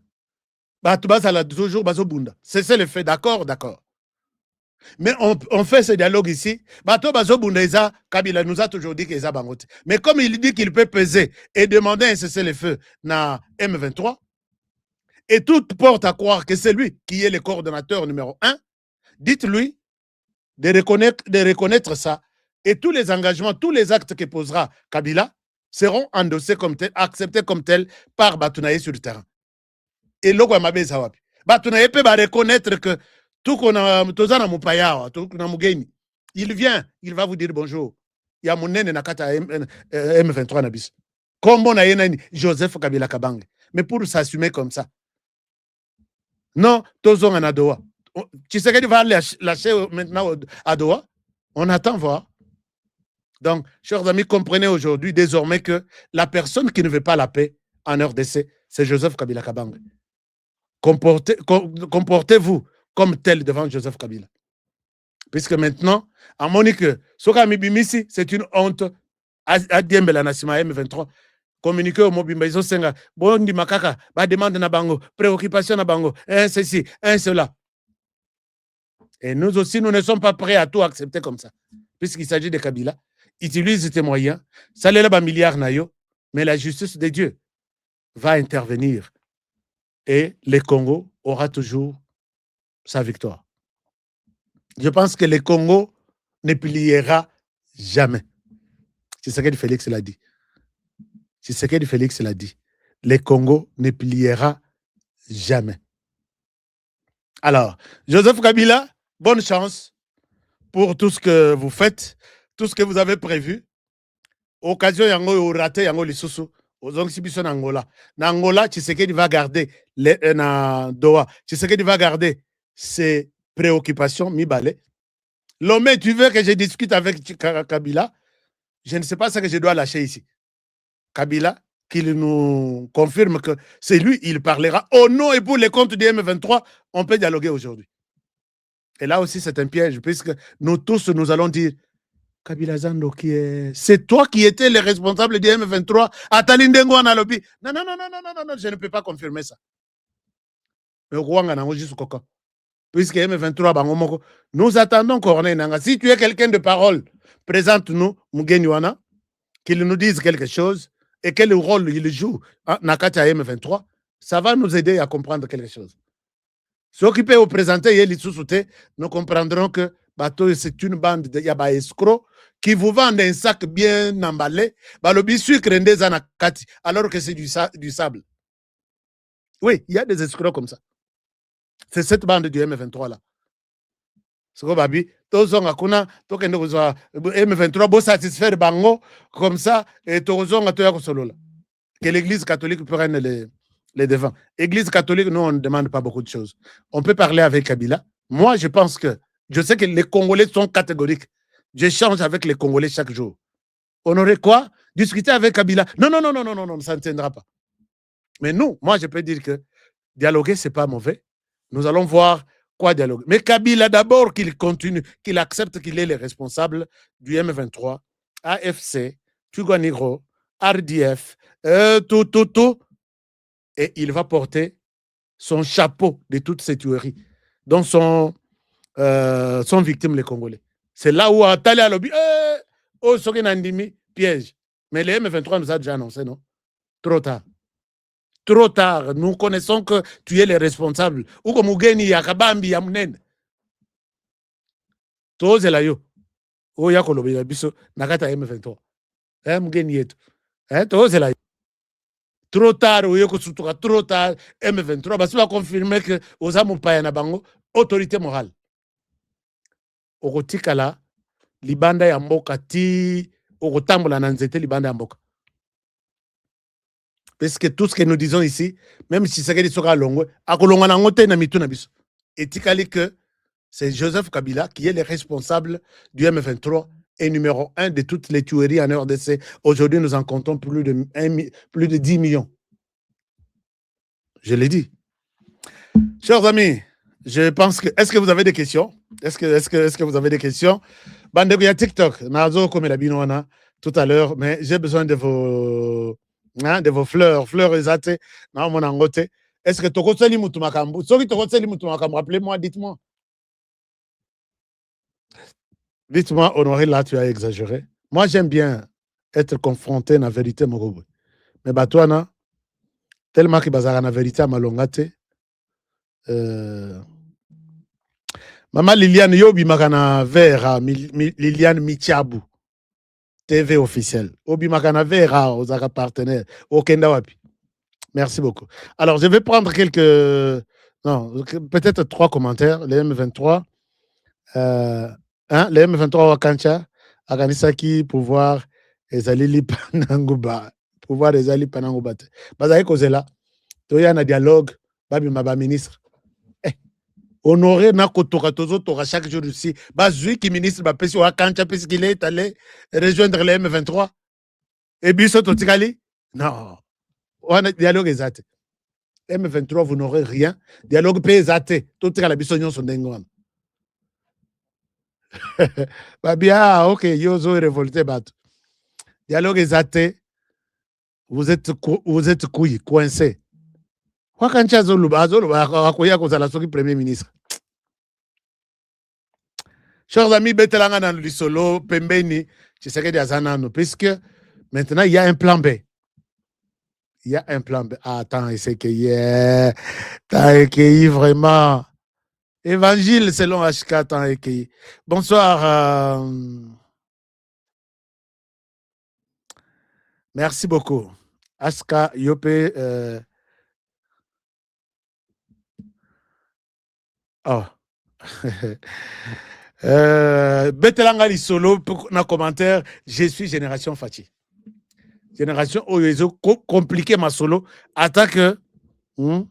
toujours bazobunda. C'est le fait, d'accord. Mais on fait ce dialogue ici. Kabila nous a toujours dit qu'il est bangote. Mais comme il dit qu'il peut peser et demander un cessez-le-feu dans M23, et toute porte à croire que c'est lui qui est le coordonnateur numéro 1, dites-lui de reconnaître ça. Et tous les engagements, tous les actes que posera Kabila seront endossés comme tels, acceptés comme tels par Batunaye sur le terrain. Et là, Batunaye peut reconnaître que tout qu'on a, il vient, il va vous dire bonjour. Il y a mon nene nakata M23 nabis. Comme on a Joseph Kabila Kabange. Mais pour s'assumer comme ça. Non, Tozon en Adoua. Tu sais qu'il va lâcher maintenant à Doha. On attend voir. Donc, chers amis, comprenez aujourd'hui désormais que la personne qui ne veut pas la paix en RDC, c'est Joseph Kabila Kabange. Comportez-vous comme tel devant Joseph Kabila. Puisque maintenant, à Monique, Sokami Bimisi, c'est une honte à Diembela Nassima M23. Communiquer au Mobimba, ils ont senga, bondi makaka, ba demande na bango, préoccupation na bango, ceci, cela. Et nous aussi, nous ne sommes pas prêts à tout accepter comme ça. Puisqu'il s'agit de Kabila, utilise tes moyens, ça l'est là-bas milliard nayo, mais la justice de Dieu va intervenir. Et le Congo aura toujours sa victoire. Je pense que le Congo ne pliera jamais. C'est ce que Félix l'a dit. C'est ce que Félix l'a dit. Le Congo ne pliera jamais. Alors, Joseph Kabila, bonne chance pour tout ce que vous faites, tout ce que vous avez prévu. Occasion yango ou raté yango lisusu. Aux exhibitions d'Angola. N'Angola, Tshisekedi va garder na Doha. Tshisekedi va garder ses préoccupations, Mibale. L'homme, tu veux que je discute avec Kabila? Je ne sais pas ce que je dois lâcher ici. Kabila, qu'il nous confirme que c'est lui, il parlera au nom et pour les comptes du M23, on peut dialoguer aujourd'hui. Et là aussi, c'est un piège, puisque nous tous, nous allons dire Kabila Zando qui est... C'est toi qui étais le responsable du M23 à Talindengo en Alobi. Non, je ne peux pas confirmer ça. Mais puisque M23, nous attendons Corneille Nanga. Si tu es quelqu'un de parole, présente-nous Mugenywana, qu'il nous dise quelque chose et quel rôle il joue Nakata M23. Ça va nous aider à comprendre quelque chose. Ceux qui peuvent présenter nous comprendront que c'est une bande de yaba escrocs qui vous vendent un sac bien emballé, alors que c'est du sable. Oui, il y a des escrocs comme ça. C'est cette bande du M23 là. M23 pour satisfaire Bango comme ça et que l'église catholique prenne les devants. L'église catholique, nous, on ne demande pas beaucoup de choses. On peut parler avec Kabila. Moi, je pense que je sais que les Congolais sont catégoriques. J'échange avec les Congolais chaque jour. On aurait quoi? Discuter avec Kabila. Non, ça ne tiendra pas. Mais nous, moi, je peux dire que dialoguer, ce n'est pas mauvais. Nous allons voir quoi dialoguer. Mais Kabila, d'abord, qu'il continue, qu'il accepte qu'il est le responsable du M23, AFC, Tuganigro, RDF, tout. Et il va porter son chapeau de toutes ces tueries dont sont victimes les Congolais. C'est là où Atali a lobby, piège. Mais les M23 nous a déjà annoncé, non? Trop tard. Trop tard. Nous connaissons que tu es le responsable. Ou comme Mugeni Yakabambi Yamnen. Tous les yo. O ya kolobi ya biso nakata M23. Mugeni yetu. Tous les trop tard, trop tard, M23, parce qu'on va confirmer que aux Amupaya na bango, autorité morale. Okotikala, libanda ya mboka ti, okotambola na nzete libanda ya mboka. Parce que tout ce que nous disons ici, même si c'est que soka longo, akolonga na ngote na mitu na biso. Etikali que c'est Joseph Kabila qui est le responsable du M23 et numéro 1 de toutes les tueries en RDC. Aujourd'hui, nous en comptons plus de 10 millions. Je l'ai dit. Chers amis, je pense que... Est-ce que vous avez des questions? Est-ce que vous avez des questions? Bandego ya TikTok, nazo comme la binoana, tout à l'heure, mais j'ai besoin de vos fleurs. Fleurs exactes. Non, mon angote. Est-ce que Toko Tseli Moutumakambu? Soki Toko Tseli Moutumakambu, rappelez-moi, dites-moi. Dites-moi, Honoré, là, tu as exagéré. Moi, j'aime bien être confronté à la vérité, Mogobo. Mais bah, toi, non, tellement que bazara la vérité à Malongate. Maman Liliane Yobi Magana Vera, Liliane Michabu, TV officielle. Obi Magana Vera, aux partenaires, au Kenda Wapi. Merci beaucoup. Alors, je vais prendre peut-être 3 commentaires. Les M23. Les M23 Wakancha, Aganisaki, pouvoir, Ezalili Panangouba. Pouvoir Ezali Panangouba. Bazaï Kozela, Toya na dialogue, Babi Maba ministre. Honoré na kotoka tozo tora chaque jour ici. Bazui qui ministre Bapesi Wakancha, puisqu'il est allé rejoindre les M23. Et Bisso Totikali? Non. On a dialogue exact. M23, vous n'aurez rien. Dialogue pesate. Tout est à la bisognon son dengon. Babia, ok, Yozo est révolté, bat. Dialogue exact. Vous êtes couilles, coincés. Wakancha Zoluba, Akoya Kozala Soki, Premier ministre. Chers amis, Betelanga dans le solo, Pembeni, je sais que des Azanano, puisque maintenant il y a un plan B. Il y a un plan B. Ah, attends, c'est que yeah. T'as écueilli vraiment. Évangile selon HK, t'as écueilli. Bonsoir. Merci beaucoup. HK, Yopé. Oh. Betelanga Solo, pour un commentaire, je suis Génération Fati. Génération Oyezo, compliqué ma solo. Attaque. Vous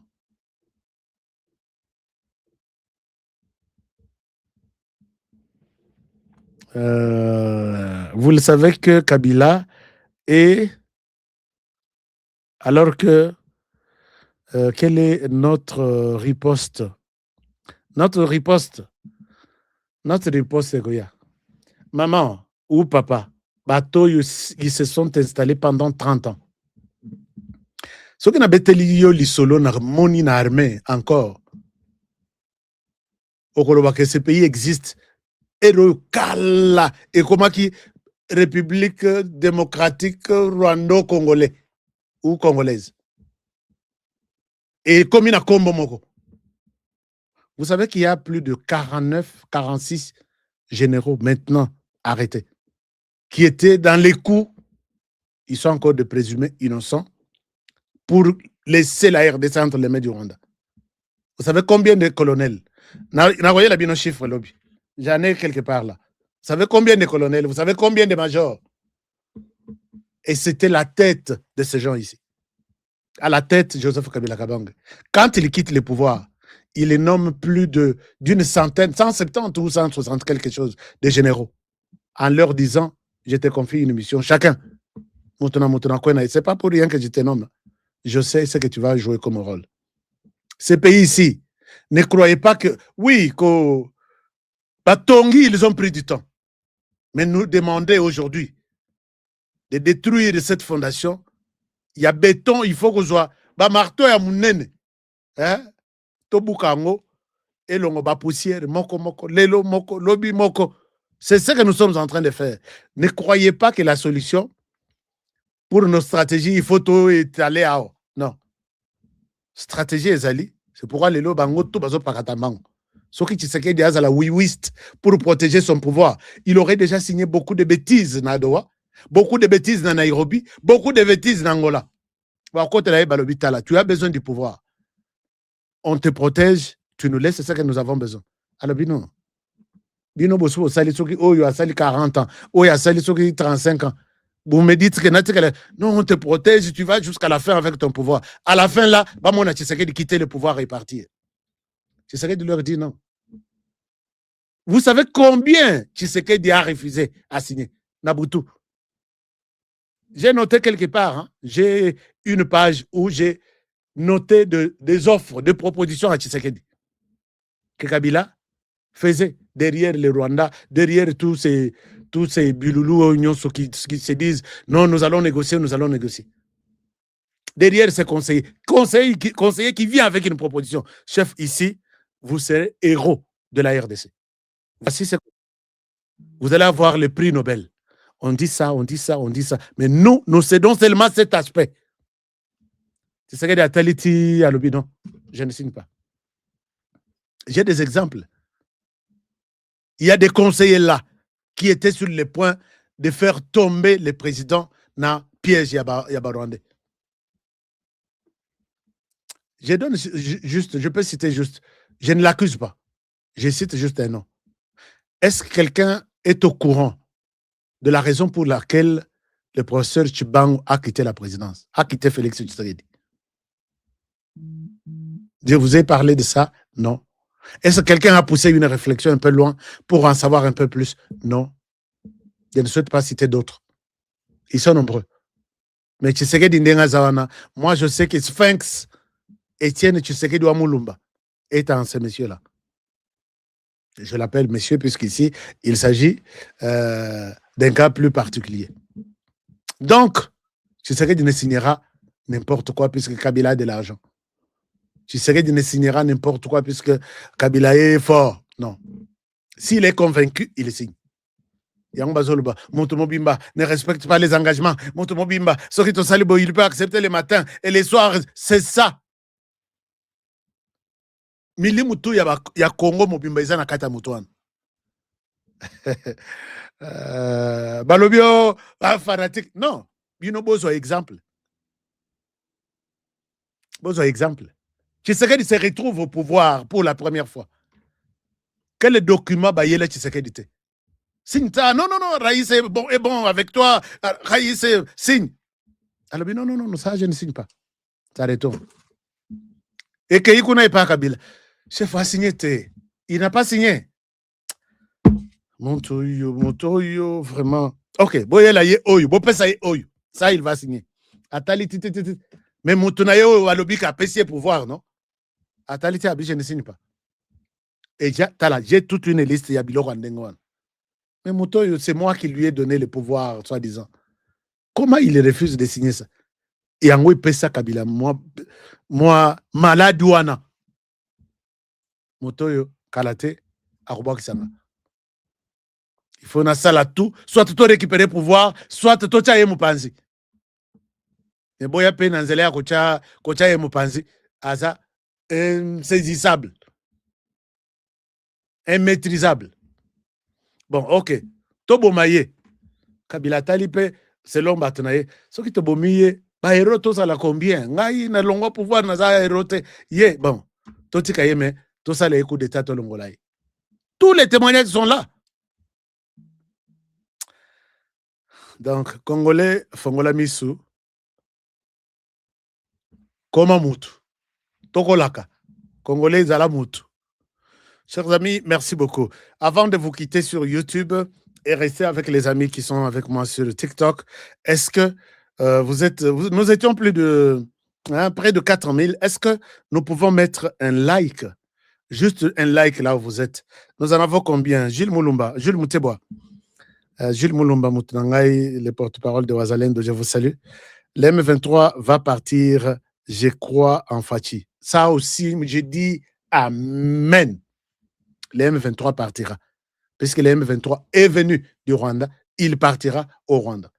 le savez que Kabila est. Alors que. Quelle est notre riposte? Notre riposte, c'est quoi? Maman ou papa, bateau, ils se sont installés pendant 30 ans. Ce qui n'a pas été lié solo n'a moni na armée encore. Au Koloba que ce pays existe. Et le Kala, et comment qui République démocratique rwando-congolais ou congolaise. Et comme il y a Kombo Moko. Vous savez qu'il y a plus de 49, 46 généraux maintenant arrêtés, qui étaient dans les coups, ils sont encore de présumés innocents, pour laisser la RDC entre les mains du Rwanda. Vous savez combien de colonels? N'envoyez la bien chiffre, lobby. J'en ai quelque part là. Vous savez combien de colonels? Vous savez combien de majors? Et c'était la tête de ces gens ici. À la tête, Joseph Kabila Kabang. Quand il quitte le pouvoir, il les nomme plus d'une centaine, 170 ou 160 quelque chose de généraux, en leur disant, je te confie une mission, chacun. C'est pas pour rien que je te nomme. Je sais ce que tu vas jouer comme rôle. Ces pays ici, ne croyez pas que, oui, Batongi, ils ont pris du temps. Mais nous demander aujourd'hui de détruire cette fondation, il y a béton, il faut que soit, marteau et mounene, hein? Tobukango, et l'on va poussière, moko, lelo moko, lobby moko. C'est ce que nous sommes en train de faire. Ne croyez pas que la solution pour nos stratégies, il faut tout étaler à haut. Non. Stratégie Ezali, c'est pourquoi les bango tout bazo pakatambango. Ce qui Tshisekedi a la oui-wist pour protéger son pouvoir. Il aurait déjà signé beaucoup de bêtises dans Doha, beaucoup de bêtises dans Nairobi, beaucoup de bêtises dans Angola. Tu as besoin du pouvoir. On te protège, tu nous laisses, c'est ça que nous avons besoin. Alors, Bino Bosso, Sali Soki, Oyo a Sali 40 ans, Oyo a Sali Soki 35 ans. Vous me dites que non, on te protège, tu vas jusqu'à la fin avec ton pouvoir. À la fin, là, on a Tshisekedi quitter le pouvoir et partir. Tshisekedi leur dit non. Vous savez combien Tshisekedi a refusé à signer? Nabutu. J'ai noté quelque part, hein, j'ai une page où j'ai noté des offres, des propositions à Tshisekedi que Kabila faisait derrière le Rwanda, derrière tous ces tous ces buloulous oignons qui se disent non, nous allons négocier. Derrière ces conseillers qui vient avec une proposition. Chef, ici, vous serez héros de la RDC. Voici ce que vous allez avoir le prix Nobel. On dit ça. Mais nous cédons seulement cet aspect. C'est ce qu'il y a Taliti à l'obi, non, je ne signe pas. J'ai des exemples. Il y a des conseillers là qui étaient sur le point de faire tomber le président dans piège Yabarwandé. Je peux citer juste, je ne l'accuse pas. Je cite juste un nom. Est-ce que quelqu'un est au courant de la raison pour laquelle le professeur Tshibang a quitté la présidence, a quitté Félix Tshisekedi? Je vous ai parlé de ça? Non. Est-ce que quelqu'un a poussé une réflexion un peu loin pour en savoir un peu plus? Non. Je ne souhaite pas citer d'autres. Ils sont nombreux. Mais Tshisekedi Ndenga Zawana, moi je sais que Sphinx, Étienne Tshisekedi Ouamulumba, est en ce monsieur-là. Je l'appelle monsieur puisqu'ici, il s'agit d'un cas plus particulier. Donc, Tshisekedi ne signera n'importe quoi puisque Kabila a de l'argent. Tshisekedi ne signera n'importe quoi puisque Kabila est fort. Non. S'il est convaincu, il signe. Yangba Zoluba, Montomobimba ne respecte pas les engagements. Montomobimba, Sokito Salibo, il peut accepter les matins et les soirs. C'est ça. Mili Moutou, ya Congo, Mobimba, Izana Kata Moutouan. Balobio, fanatique. Non. Bino Bozo, exemple. Bozo, exemple. Tshisekedi se retrouve au pouvoir pour la première fois. Quel document Bayele Tshisekedi te? Signe ça. Non, Raïs est bon avec toi. Raïs, signe. Alors, non, ça, je ne signe pas. Ça retourne. Et que Yikuna n'est pas Kabila. Chef a signé. Il n'a pas signé. Montoyo, vraiment. Ok, Boyela ye Oyo. Bopesa ye Oyo. Ça, il va signer. Atali, mais Montonayo, Alobi, a payé pouvoir, non? Atali, je ne signe pas. Et j'ai toute une liste. Il y a Biloro Andengwan. Mais Montoyo, c'est moi qui lui ai donné le pouvoir, soi-disant. Comment il refuse de signer ça? Et en Pesa Kabila, moi, malade ouana. Montoyo, Kalate, Arubak Sanga. Il faut na sala tout, soit tu récupérer le pouvoir, soit tu as Moupanzi. Et boya pe nanzele ya kocha Moupanzi, aza insaisissable, immaîtrisable. Bon, ok. Tobo maye. Kabila talipe, selon Batnaye. Ce qui te bomiye, ba héros tous à la combien? Ngai na longo pouvoir na za héros te. Ye, bon. Toti kayeme, tout ça les coups d'état to longolaye. Tous les témoignages sont là. Donc, Congolais, Fongola Misu, Koma Moutou, Tokolaka, Congolais Zala Moutou. Chers amis, merci beaucoup. Avant de vous quitter sur YouTube et rester avec les amis qui sont avec moi sur TikTok, est-ce que nous étions près de 4000, est-ce que nous pouvons mettre un like, juste un like là où vous êtes? Nous en avons combien? Jules Moutebois. Jules Moulumba Moutangaï, le porte-parole de Ouazalendo, je vous salue. L'M23 va partir, je crois, en Fachi. Ça aussi, je dis Amen. L'M23 partira. Puisque l'M23 est venu du Rwanda, il partira au Rwanda.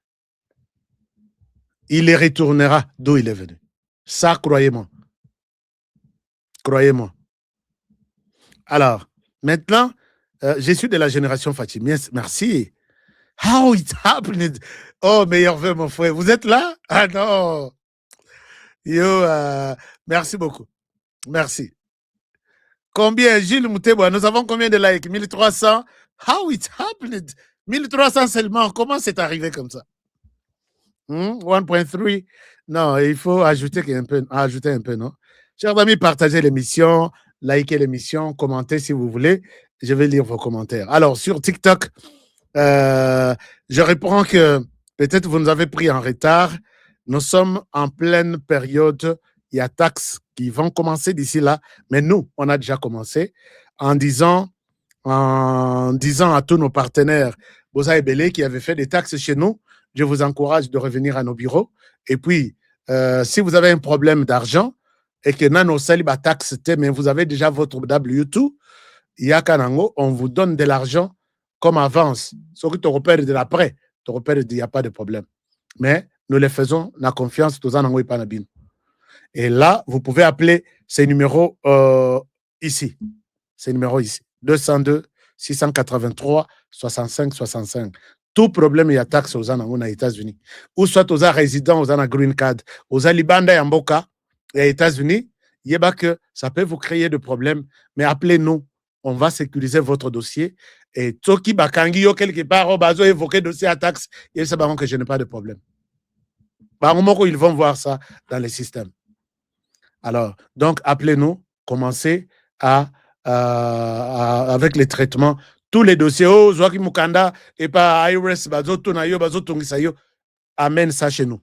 Il retournera d'où il est venu. Ça, croyez-moi. Croyez-moi. Alors, maintenant, je suis de la génération Fachi. Merci. How it happened? Oh, meilleur vœu, mon frère. Vous êtes là? Ah non. Yo, merci beaucoup. Merci. Combien, Gilles Moutebois? Nous avons combien de likes? 1300. How it happened? 1300 seulement. Comment c'est arrivé comme ça? 1.3. Non, il faut ajouter un peu, non? Chers amis, partagez l'émission, likez l'émission, commentez si vous voulez. Je vais lire vos commentaires. Alors, sur TikTok, je réponds que peut-être vous nous avez pris en retard. Nous sommes en pleine période. Il y a taxes qui vont commencer d'ici là. Mais nous, on a déjà commencé en disant à tous nos partenaires Bosa Ebele qui avait fait des taxes chez nous. Je vous encourage de revenir à nos bureaux. Et puis, si vous avez un problème d'argent et que Nano Saliba taxe, mais vous avez déjà votre W2, Yakanango, on vous donne de l'argent comme avance. Ce que tu repères de l'après, tu repères, il n'y a pas de problème. Mais nous les faisons, la confiance, tous en Ango et Panabine. Et là, vous pouvez appeler ces numéros ici. Ces numéros ici. 202 683 65 65. Tout problème, il y a taxe aux États-Unis. Ou soit aux résidents, aux green card, aux Libanda et Mboka, et aux États-Unis, il y a que ça peut vous créer des problèmes, mais appelez-nous. On va sécuriser votre dossier. Et Toki Bakangi, quelque part, bazo évoqué dossier à taxe, ils savent que je n'ai pas de problème. Par moment où ils vont voir ça dans les systèmes. Alors, donc, appelez-nous, commencez avec les traitements. Tous les dossiers, Zouaki Mukanda, et pas IRS, Bazo Tunayo, Bazo Tungisayo, amène ça chez nous.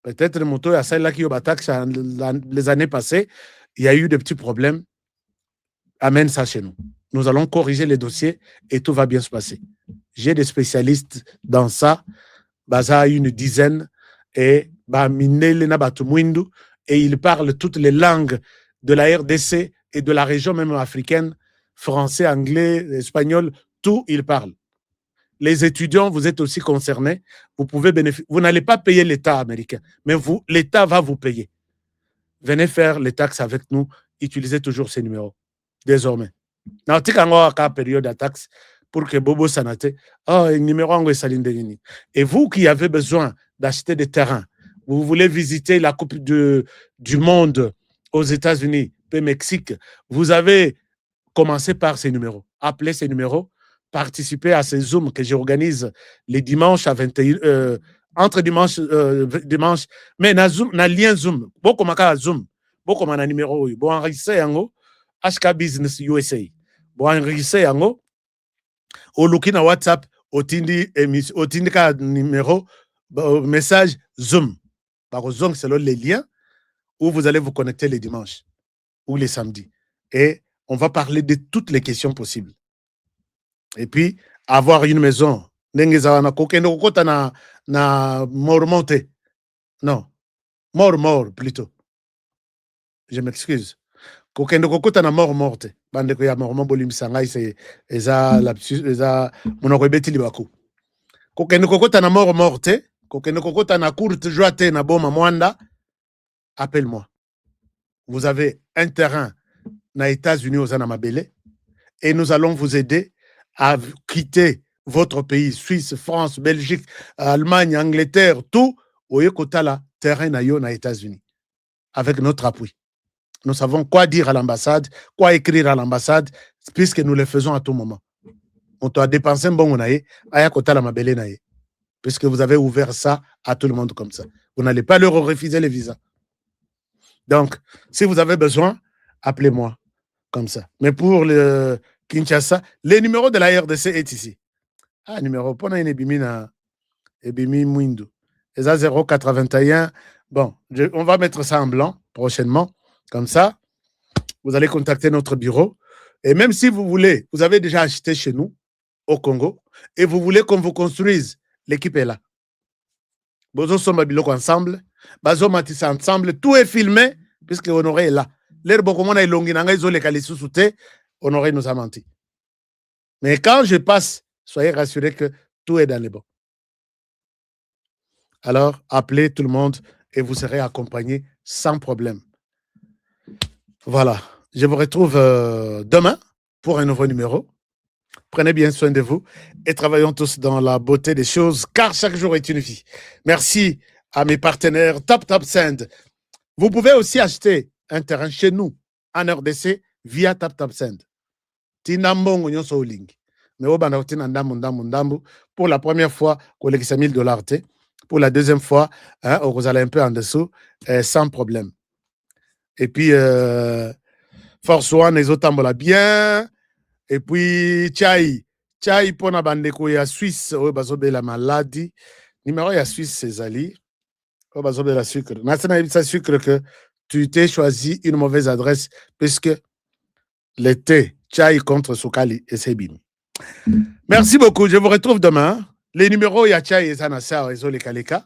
Peut-être, Moto, à celle-là qui a taxe les années passées, il y a eu des petits problèmes. Amène ça chez nous. Nous allons corriger les dossiers et tout va bien se passer. J'ai des spécialistes dans ça, Baza une dizaine, et ils parlent toutes les langues de la RDC et de la région même africaine, français, anglais, espagnol, tout ils parlent. Les étudiants, vous êtes aussi concernés, vous pouvez bénéficier. Vous n'allez pas payer l'État américain, mais l'État va vous payer. Venez faire les taxes avec nous, utilisez toujours ces numéros. Désormais. Dans la période de taxe, pour que Bobo Sanate, numéro et vous qui avez besoin d'acheter des terrains, vous voulez visiter la Coupe du Monde aux États-Unis, au Mexique, vous avez commencé par ces numéros. Appelez ces numéros, participez à ces Zooms que j'organise les dimanches à 21h, entre dimanche, mais na lien Zoom, beaucoup de Zoom, beaucoup de numéros, bon enregistré en haut, HK Business USA. Bon enregistré en haut, au looking à WhatsApp, au tindi ka numéro, message Zoom. Par Zoom, c'est les liens où vous allez vous connecter les dimanches ou les samedis. Et on va parler de toutes les questions possibles. Et puis, avoir une maison, na mormonte. Non, mort plutôt. Je m'excuse. Kokendo kokota na morte. Bande ko ya mormon bolim sangai c'est eza lapsus eza monoko beti libaku. Kokendo kokota na morte, kokendo kokota na courte joite na boma mwanda, appelle-moi. Vous avez un terrain na États-Unis aux Anamabele et nous allons vous aider à quitter votre pays, Suisse, France, Belgique, Allemagne, Angleterre, tout, oye kotala terrain na yo na États-Unis avec notre appui. Nous savons quoi dire à l'ambassade, quoi écrire à l'ambassade, puisque nous le faisons à tout moment. On doit dépenser un bon naïe, aya kotala mabele naïe, puisque vous avez ouvert ça à tout le monde comme ça. Vous n'allez pas leur refuser les visas. Donc, si vous avez besoin, appelez-moi comme ça. Mais pour le Kinshasa, les numéros de la RDC est ici. Ah, numéro, pour une Ebimi Mwindu. Et ça, 081. Bon, on va mettre ça en blanc prochainement. Comme ça, vous allez contacter notre bureau. Et même si vous voulez, vous avez déjà acheté chez nous, au Congo, et vous voulez qu'on vous construise, l'équipe est là. Bozo Sombabiloko ensemble, Bazo Matissa ensemble, tout est filmé, puisque Honoré est là. L'air Bokomona est longue, Honoré nous a menti. Mais quand je passe, soyez rassurés que tout est dans les bons. Alors, appelez tout le monde et vous serez accompagnés sans problème. Voilà, je vous retrouve demain pour un nouveau numéro. Prenez bien soin de vous et travaillons tous dans la beauté des choses, car chaque jour est une vie. Merci à mes partenaires Top Send. Vous pouvez aussi acheter un terrain chez nous, en RDC, via Top Send. Tinambongo nyonso link. Mais au banda ndambu pour la première fois, collègue $1,000. Pour la deuxième fois, vous allez un peu en dessous, sans problème. Et puis, Force One, les autres tambola bien. Et puis, Chai pour na bandeko ya Suisse, bazobe la maladie. Numéro ya Suisse, c'est Zali. Bazobe la sucre. Maintenant, il sucre que tu t'es choisi une mauvaise adresse, puisque le thé, Chai contre Soukali, et c'est bim. Merci beaucoup. Je vous retrouve demain. Les numéros, Yacha et Zanassa, et Zole Kaleka.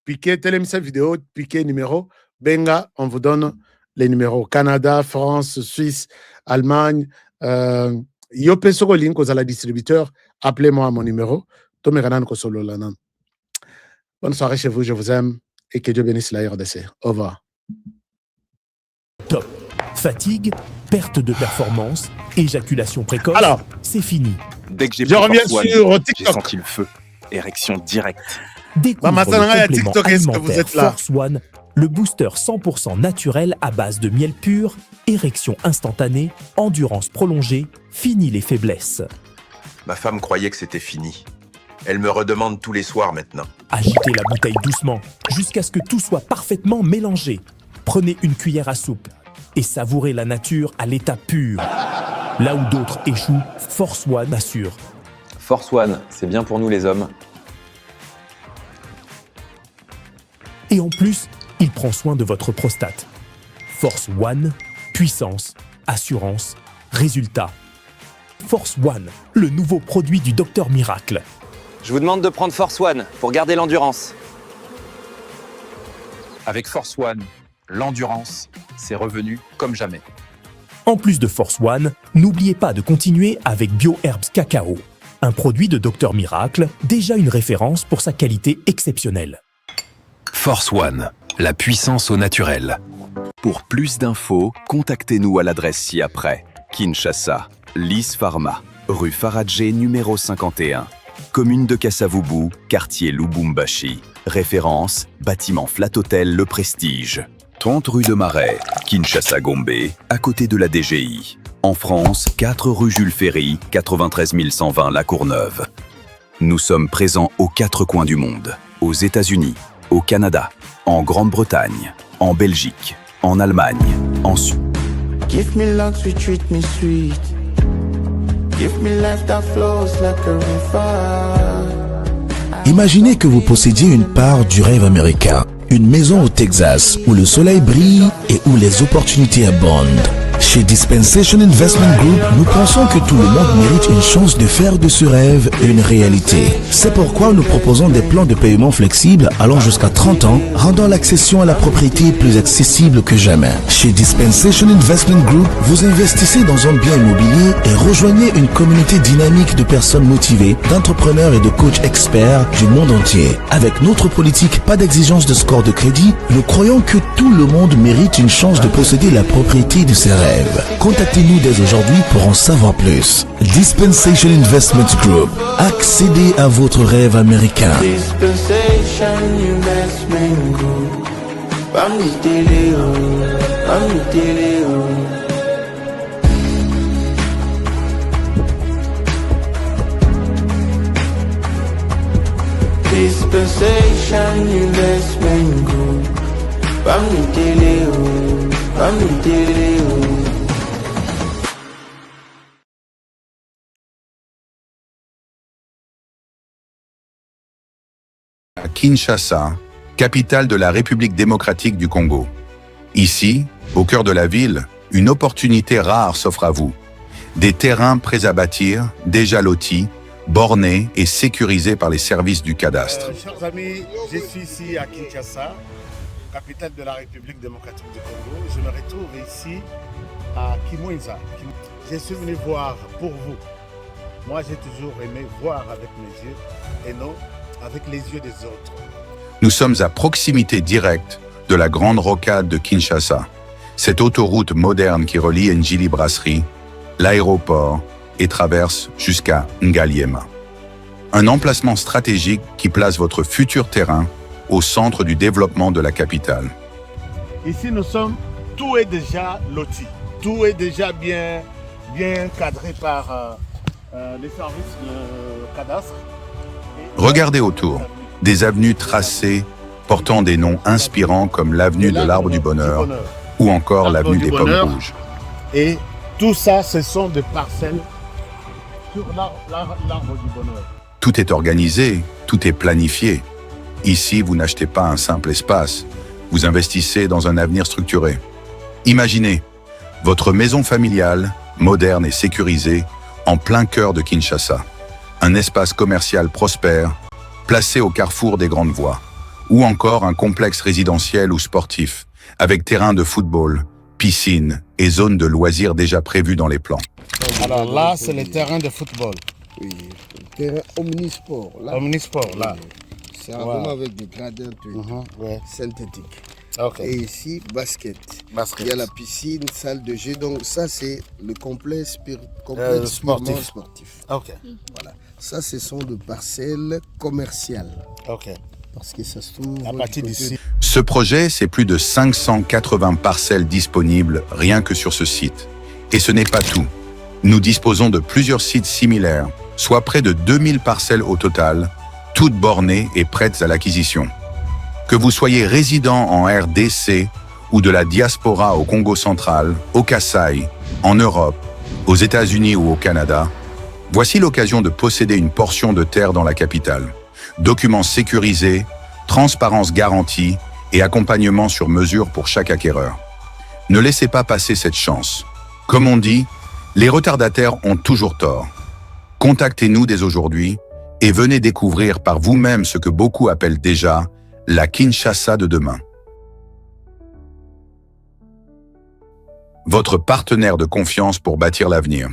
Piqué, télémission vidéo, piqué numéro. Benga, on vous donne les numéros. Canada, France, Suisse, Allemagne. Yopé Sogolin, cause à la distributeur. Appelez-moi à mon numéro. Tomé Ganan Kosolo Lanan. Bonne soirée chez vous, je vous aime. Et que Dieu bénisse la RDC. Au revoir. Top. Fatigue, perte de performance, éjaculation précoce, Alors, c'est fini. Dès que j'ai je pris reviens Force One, sur j'ai TikTok. senti le feu. Érection directe. Découvre Maman Sananga, il y a le complément TikTok, est-ce que vous alimentaire êtes là? Force One, le booster 100% naturel à base de miel pur, érection instantanée, endurance prolongée, fini les faiblesses. Ma femme croyait que c'était fini. Elle me redemande tous les soirs maintenant. Agitez la bouteille doucement, jusqu'à ce que tout soit parfaitement mélangé. Prenez une cuillère à soupe et savourez la nature à l'état pur. Là où d'autres échouent, Force One assure. Force One, c'est bien pour nous les hommes. Et en plus, il prend soin de votre prostate. Force One, puissance, assurance, résultat. Force One, le nouveau produit du Docteur Miracle. Je vous demande de prendre Force One pour garder l'endurance. Avec Force One, l'endurance, c'est revenu comme jamais. En plus de Force One, n'oubliez pas de continuer avec BioHerbs Cacao, un produit de Docteur Miracle, déjà une référence pour sa qualité exceptionnelle. Force One, la puissance au naturel. Pour plus d'infos, contactez-nous à l'adresse ci-après. Kinshasa, Lys Pharma, rue Faradjé numéro 51. Commune de Kasavubu, quartier Lubumbashi. Référence, bâtiment Flat Hotel Le Prestige. 30 rue de Marais, Kinshasa Gombe, à côté de la DGI. En France, 4 rue Jules Ferry, 93 120 La Courneuve. Nous sommes présents aux 4 coins du monde. Aux États-Unis, au Canada, en Grande-Bretagne, en Belgique, en Allemagne, en Suisse. Give me love, sweet, treat me sweet. Give me life that flows like a river. Imaginez que vous possédiez une part du rêve américain. Une maison au Texas où le soleil brille et où les opportunités abondent. Chez Dispensation Investment Group, nous pensons que tout le monde mérite une chance de faire de ce rêve une réalité. C'est pourquoi nous proposons des plans de paiement flexibles allant jusqu'à 30 ans, rendant l'accession à la propriété plus accessible que jamais. Chez Dispensation Investment Group, vous investissez dans un bien immobilier et rejoignez une communauté dynamique de personnes motivées, d'entrepreneurs et de coachs experts du monde entier. Avec notre politique, pas d'exigence de score de crédit, nous croyons que tout le monde mérite une chance de posséder la propriété de ses rêves. Contactez-nous dès aujourd'hui pour en savoir plus. Dispensation Investment Group. Accédez à votre rêve américain. Dispensation Investment Group. Bami Teleo, Bami Teleo. Dispensation Investment Group. Bami Teleo, Bami Teleo. À Kinshasa, capitale de la République démocratique du Congo. Ici, au cœur de la ville, une opportunité rare s'offre à vous. Des terrains prêts à bâtir, déjà lotis, bornés et sécurisés par les services du cadastre. Chers amis, je suis ici à Kinshasa, capitale de la République démocratique du Congo. Je me retrouve ici à Kimwenza. Je suis venu voir pour vous. Moi, j'ai toujours aimé voir avec mes yeux et non avec les yeux des autres. Nous sommes à proximité directe de la grande rocade de Kinshasa, cette autoroute moderne qui relie Njili Brasserie, l'aéroport et traverse jusqu'à Ngaliema. Un emplacement stratégique qui place votre futur terrain au centre du développement de la capitale. Ici, tout est déjà loti. Tout est déjà bien cadré par les services de cadastre. Regardez autour, des avenues tracées portant des noms inspirants comme l'avenue de l'Arbre du Bonheur ou encore l'avenue des Pommes Rouges. Et tout ça, ce sont des parcelles sur l'Arbre du Bonheur. Tout est organisé, tout est planifié. Ici, vous n'achetez pas un simple espace, vous investissez dans un avenir structuré. Imaginez, votre maison familiale, moderne et sécurisée, en plein cœur de Kinshasa. Un espace commercial prospère, placé au carrefour des grandes voies. Ou encore un complexe résidentiel ou sportif, avec terrain de football, piscine et zone de loisirs déjà prévues dans les plans. Alors là, c'est le terrain de football. Oui, le terrain omnisport. Là. Omnisport, là. Oui. C'est vraiment avec des gradins synthétiques. Okay. Et ici, basket. Il y a la piscine, salle de jeu. Donc ça, c'est le complexe sportif. Okay. Voilà. Ça, ce sont des parcelles commerciales. Okay. Parce que ça se trouve à partir d'ici. Ce projet, c'est plus de 580 parcelles disponibles rien que sur ce site. Et ce n'est pas tout. Nous disposons de plusieurs sites similaires, soit près de 2000 parcelles au total, toutes bornées et prêtes à l'acquisition. Que vous soyez résident en RDC ou de la diaspora au Congo central, au Kasaï, en Europe, aux États-Unis ou au Canada, voici l'occasion de posséder une portion de terre dans la capitale. Documents sécurisés, transparence garantie et accompagnement sur mesure pour chaque acquéreur. Ne laissez pas passer cette chance. Comme on dit, les retardataires ont toujours tort. Contactez-nous dès aujourd'hui et venez découvrir par vous-même ce que beaucoup appellent déjà la Kinshasa de demain. Votre partenaire de confiance pour bâtir l'avenir.